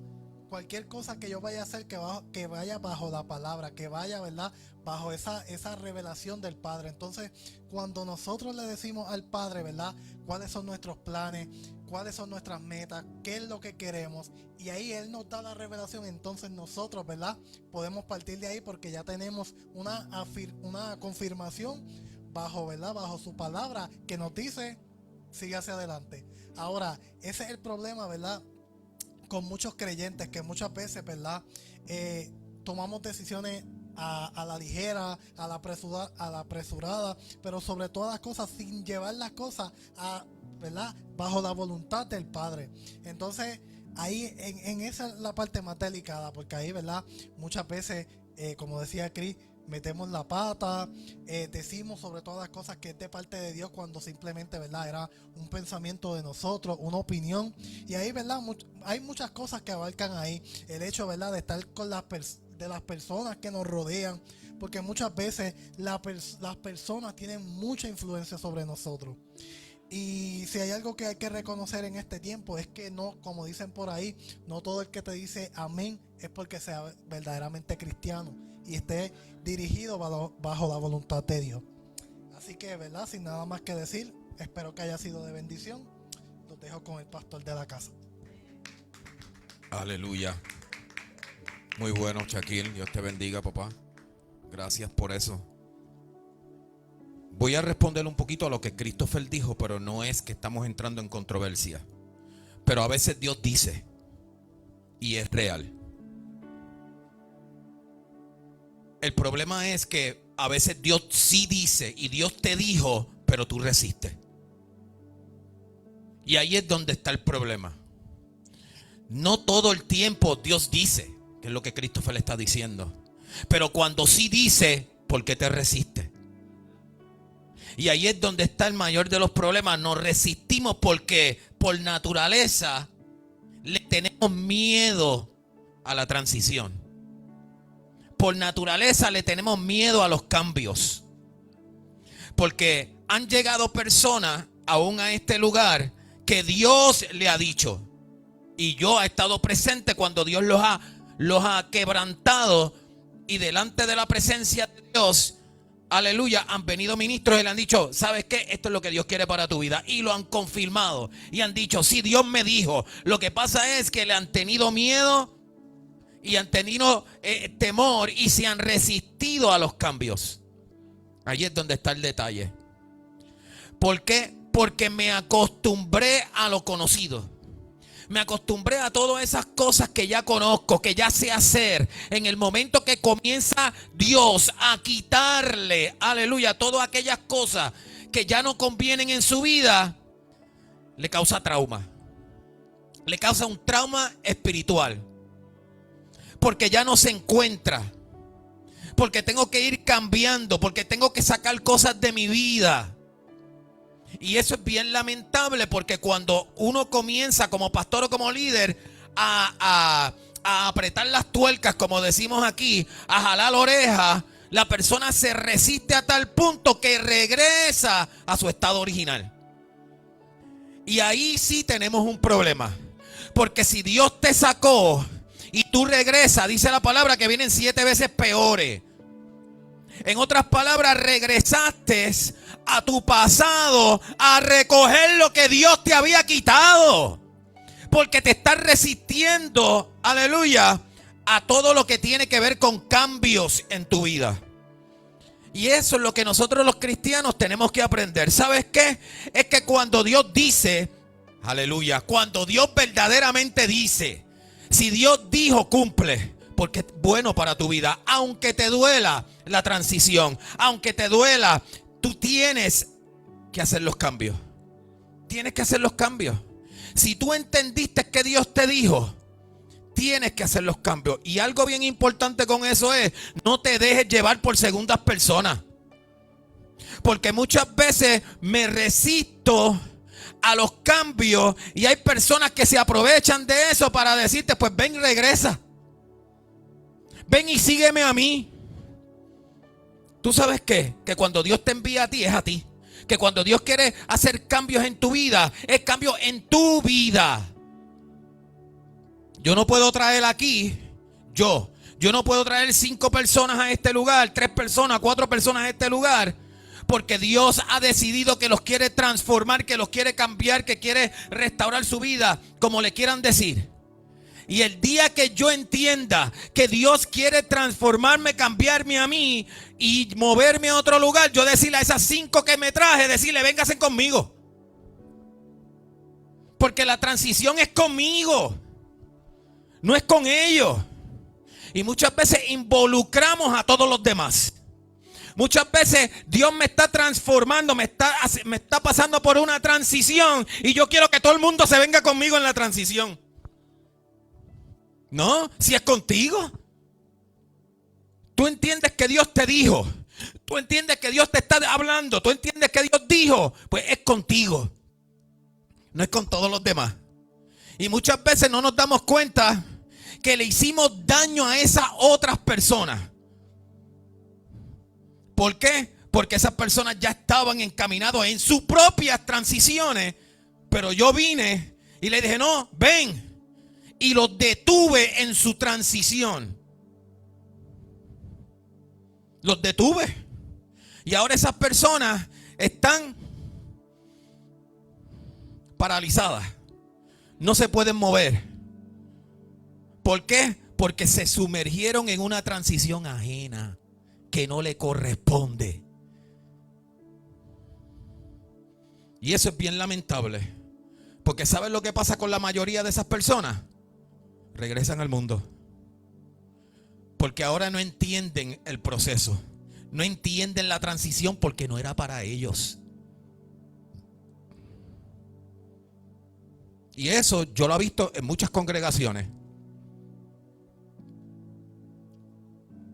cualquier cosa que yo vaya a hacer que vaya bajo la palabra, que vaya, ¿verdad?, bajo esa revelación del Padre. Entonces, cuando nosotros le decimos al Padre, ¿verdad?, cuáles son nuestros planes, cuáles son nuestras metas, qué es lo que queremos, y ahí Él nos da la revelación, entonces nosotros, ¿verdad?, podemos partir de ahí porque ya tenemos una confirmación bajo, ¿verdad?, bajo su palabra que nos dice: sigue hacia adelante. Ahora, ese es el problema, ¿verdad?, con muchos creyentes, que muchas veces, ¿verdad?, tomamos decisiones a la ligera, a la apresurada, pero sobre todas las cosas sin llevar las cosas ¿verdad?, bajo la voluntad del Padre. Entonces, ahí en esa es la parte más delicada, porque ahí, ¿verdad?, muchas veces, como decía Chris, metemos la pata, decimos sobre todas las cosas que es de parte de Dios, cuando simplemente, ¿verdad?, era un pensamiento de nosotros, una opinión. Y ahí, ¿verdad?, hay muchas cosas que abarcan ahí. El hecho, ¿verdad?, de estar con las personas que nos rodean, porque muchas veces las personas tienen mucha influencia sobre nosotros. Y si hay algo que hay que reconocer en este tiempo, es que no, como dicen por ahí, no todo el que te dice amén es porque sea verdaderamente cristiano y esté dirigido bajo la voluntad de Dios. Así que, ¿verdad?, sin nada más que decir, espero que haya sido de bendición. Los dejo con el pastor de la casa. Aleluya. Muy bueno, Shaquille. Dios te bendiga, papá. Gracias por eso. Voy a responder un poquito a lo que Christopher dijo, pero no es que estamos entrando en controversia. Pero a veces Dios dice, y es real. El problema es que a veces Dios sí dice y Dios te dijo, pero tú resistes. Y ahí es donde está el problema. No todo el tiempo Dios dice, que es lo que Christopher le está diciendo. Pero cuando sí dice, ¿por qué te resistes? Y ahí es donde está el mayor de los problemas. Nos resistimos porque por naturaleza le tenemos miedo a la transición. Por naturaleza le tenemos miedo a los cambios. Porque han llegado personas aún a este lugar que Dios le ha dicho. Y yo he estado presente cuando Dios los ha quebrantado. Y delante de la presencia de Dios, aleluya, han venido ministros y le han dicho: ¿sabes qué? Esto es lo que Dios quiere para tu vida. Y lo han confirmado. Y han dicho: sí, Dios me dijo. Lo que pasa es que le han tenido miedo y han tenido temor y se han resistido a los cambios. Ahí es donde está el detalle. ¿Por qué? Porque me acostumbré a lo conocido. Me acostumbré a todas esas cosas que ya conozco, que ya sé hacer. En el momento que comienza Dios a quitarle, aleluya, todas aquellas cosas que ya no convienen en su vida, le causa trauma. Le causa un trauma espiritual. Porque ya no se encuentra. Porque tengo que ir cambiando. Porque tengo que sacar cosas de mi vida. Y eso es bien lamentable, porque cuando uno comienza como pastor o como líder a apretar las tuercas, como decimos aquí, a jalar orejas, la persona se resiste a tal punto que regresa a su estado original. Y ahí sí tenemos un problema. Porque si Dios te sacó y tú regresas, dice la palabra que vienen 7 veces peores. En otras palabras, regresaste a tu pasado a recoger lo que Dios te había quitado. Porque te estás resistiendo, aleluya, a todo lo que tiene que ver con cambios en tu vida. Y eso es lo que nosotros los cristianos tenemos que aprender. ¿Sabes qué? Es que cuando Dios dice, aleluya, cuando Dios verdaderamente dice, si Dios dijo, cumple, porque es bueno para tu vida. Aunque te duela la transición, aunque te duela, tú tienes que hacer los cambios. Tienes que hacer los cambios. Si tú entendiste que Dios te dijo, tienes que hacer los cambios. Y algo bien importante con eso es, no te dejes llevar por segundas personas. Porque muchas veces me resisto a los cambios y hay personas que se aprovechan de eso para decirte, pues ven y regresa. Ven y sígueme a mí. ¿Tú sabes qué? Que cuando Dios te envía a ti, es a ti. Que cuando Dios quiere hacer cambios en tu vida, es cambio en tu vida. Yo no puedo traer aquí, yo no puedo traer 5 personas a este lugar, 3 personas, 4 personas a este lugar, porque Dios ha decidido que los quiere transformar, que los quiere cambiar, que quiere restaurar su vida, como le quieran decir. Y el día que yo entienda que Dios quiere transformarme, cambiarme a mí y moverme a otro lugar, yo decirle a esas 5 que me traje, decirle, vénganse conmigo. Porque la transición es conmigo, no es con ellos. Y muchas veces involucramos a todos los demás. Muchas veces Dios me está transformando, me está pasando por una transición y yo quiero que todo el mundo se venga conmigo en la transición. No, si es contigo. Tú entiendes que Dios te dijo. Tú entiendes que Dios te está hablando. Tú entiendes que Dios dijo. Pues es contigo. No es con todos los demás. Y muchas veces no nos damos cuenta que le hicimos daño a esas otras personas. ¿Por qué? Porque esas personas ya estaban encaminadas en sus propias transiciones. Pero yo vine y le dije, no, ven. Y los detuve en su transición. Los detuve. Y ahora esas personas están paralizadas. No se pueden mover. ¿Por qué? Porque se sumergieron en una transición ajena que no le corresponde. Y eso es bien lamentable. Porque ¿sabes lo que pasa con la mayoría de esas personas? Regresan al mundo. Porque ahora no entienden el proceso. No entienden la transición porque no era para ellos. Y eso yo lo he visto en muchas congregaciones.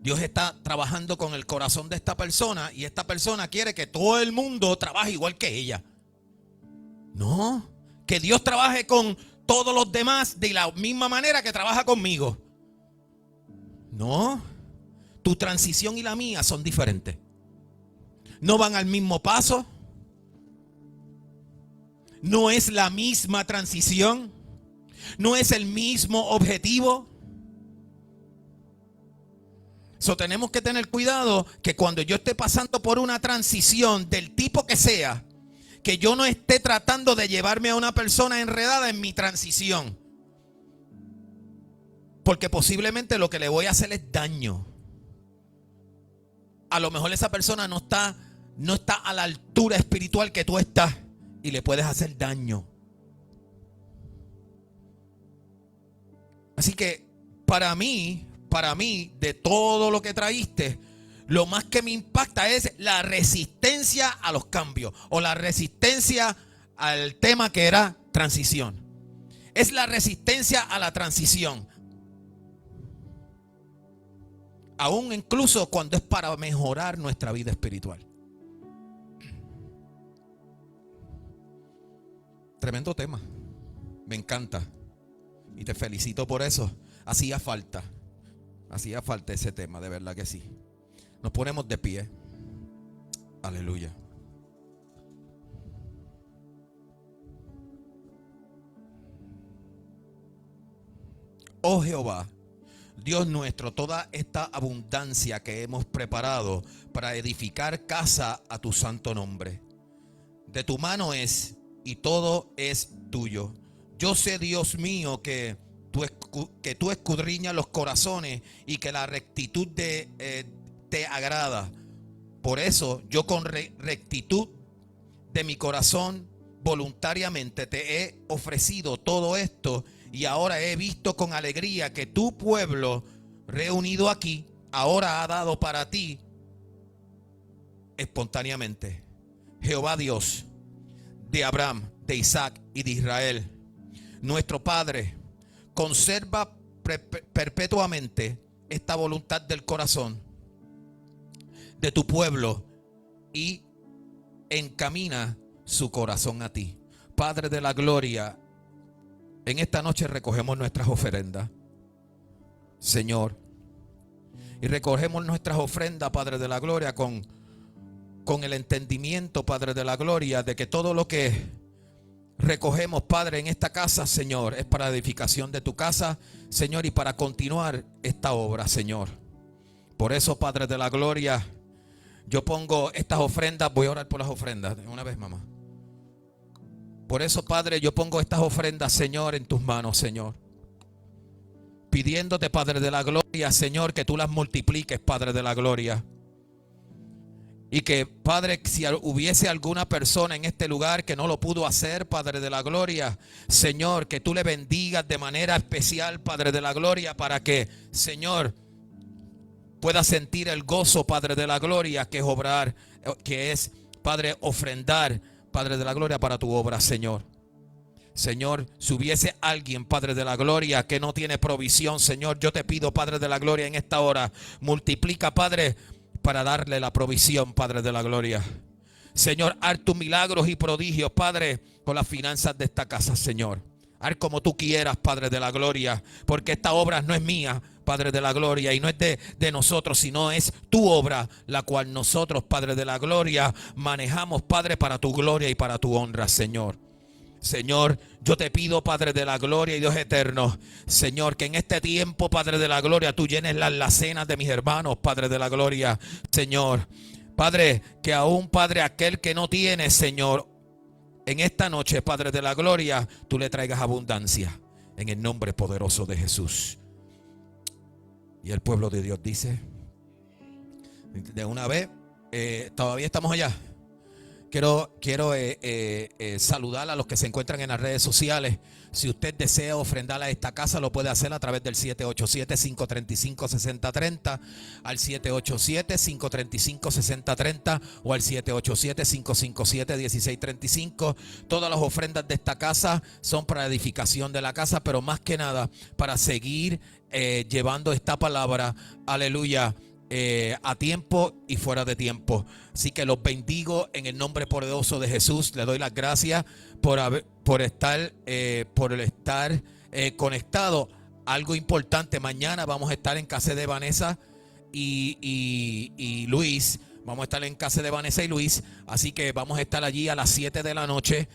Dios está trabajando con el corazón de esta persona y esta persona quiere que todo el mundo trabaje igual que ella. No, que Dios trabaje con todos los demás de la misma manera que trabaja conmigo. No, tu transición y la mía son diferentes. No van al mismo paso. No es la misma transición. No es el mismo objetivo. Tenemos que tener cuidado que cuando yo esté pasando por una transición del tipo que sea, que yo no esté tratando de llevarme a una persona enredada en mi transición. Porque posiblemente lo que le voy a hacer es daño. A lo mejor esa persona no está a la altura espiritual que tú estás y le puedes hacer daño. Así que para mí, de todo lo que traíste, lo más que me impacta es la resistencia a los cambios o la resistencia al tema que era transición. Es la resistencia a la transición. Aún incluso cuando es para mejorar nuestra vida espiritual. Tremendo tema. Me encanta. Y te felicito por eso. Hacía falta ese tema, de verdad que sí. Nos ponemos de pie. Aleluya. Oh Jehová, Dios nuestro, toda esta abundancia que hemos preparado para edificar casa a tu santo nombre. De tu mano es y todo es tuyo. Yo sé, Dios mío, que tú escudriñas los corazones y que la rectitud te agrada. Por eso yo con rectitud de mi corazón voluntariamente te he ofrecido todo esto, y ahora he visto con alegría que tu pueblo reunido aquí ahora ha dado para ti espontáneamente. Jehová Dios de Abraham, de Isaac y de Israel, nuestro Padre, conserva perpetuamente esta voluntad del corazón de tu pueblo y encamina su corazón a ti. Padre de la gloria, en esta noche recogemos nuestras ofrendas, Señor, y recogemos nuestras ofrendas, Padre de la gloria, con el entendimiento, Padre de la gloria, de que todo lo que recogemos, Padre, en esta casa, Señor, es para edificación de tu casa, Señor, y para continuar esta obra, Señor. Por eso, Padre de la gloria, yo pongo estas ofrendas. Voy a orar por las ofrendas una vez, mamá. Por eso, Padre, yo pongo estas ofrendas, Señor, en tus manos, Señor, pidiéndote, Padre de la gloria, Señor, que tú las multipliques, Padre de la gloria. Y que, Padre, si hubiese alguna persona en este lugar que no lo pudo hacer, Padre de la gloria, Señor, que tú le bendigas de manera especial, Padre de la gloria, para que, Señor, pueda sentir el gozo, Padre de la gloria, que es obrar, que es, Padre, ofrendar, Padre de la gloria, para tu obra, Señor. Señor, si hubiese alguien, Padre de la gloria, que no tiene provisión, Señor, yo te pido, Padre de la gloria, en esta hora, multiplica, Padre, para darle la provisión, Padre de la gloria. Señor, haz tus milagros y prodigios, Padre, con las finanzas de esta casa, Señor. Haz como tú quieras, Padre de la gloria, porque esta obra no es mía, Padre de la gloria, y no es de nosotros, sino es tu obra, la cual nosotros, Padre de la gloria, manejamos, Padre, para tu gloria y para tu honra, Señor. Señor, yo te pido, Padre de la gloria y Dios eterno, Señor, que en este tiempo, Padre de la gloria, tú llenes las alacenas de mis hermanos, Padre de la gloria, Señor. Padre, que aún, Padre, aquel que no tiene, Señor, en esta noche, Padre de la gloria, tú le traigas abundancia, en el nombre poderoso de Jesús. Y el pueblo de Dios dice, de una vez, todavía estamos allá. Quiero saludar a los que se encuentran en las redes sociales. Si usted desea ofrendar a esta casa, lo puede hacer a través del 787-535-6030, al 787-535-6030 o al 787-557-1635. Todas las ofrendas de esta casa son para edificación de la casa, pero más que nada para seguir llevando esta palabra, aleluya, a tiempo y fuera de tiempo. Así que los bendigo en el nombre poderoso de Jesús. Le doy las gracias por estar conectado. Algo importante, mañana vamos a estar en casa de Vanessa y Luis. Vamos a estar en casa de Vanessa y Luis. Así que vamos a estar allí a las 7 de la noche.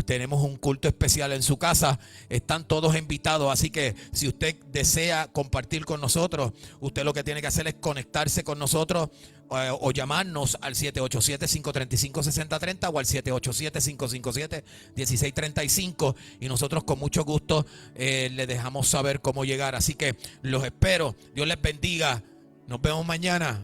Tenemos un culto especial en su casa. Están todos invitados, así que si usted desea compartir con nosotros, usted lo que tiene que hacer es conectarse con nosotros o llamarnos al 787-535-6030 o al 787-557-1635 y nosotros con mucho gusto le dejamos saber cómo llegar. Así que los espero. Dios les bendiga. Nos vemos mañana.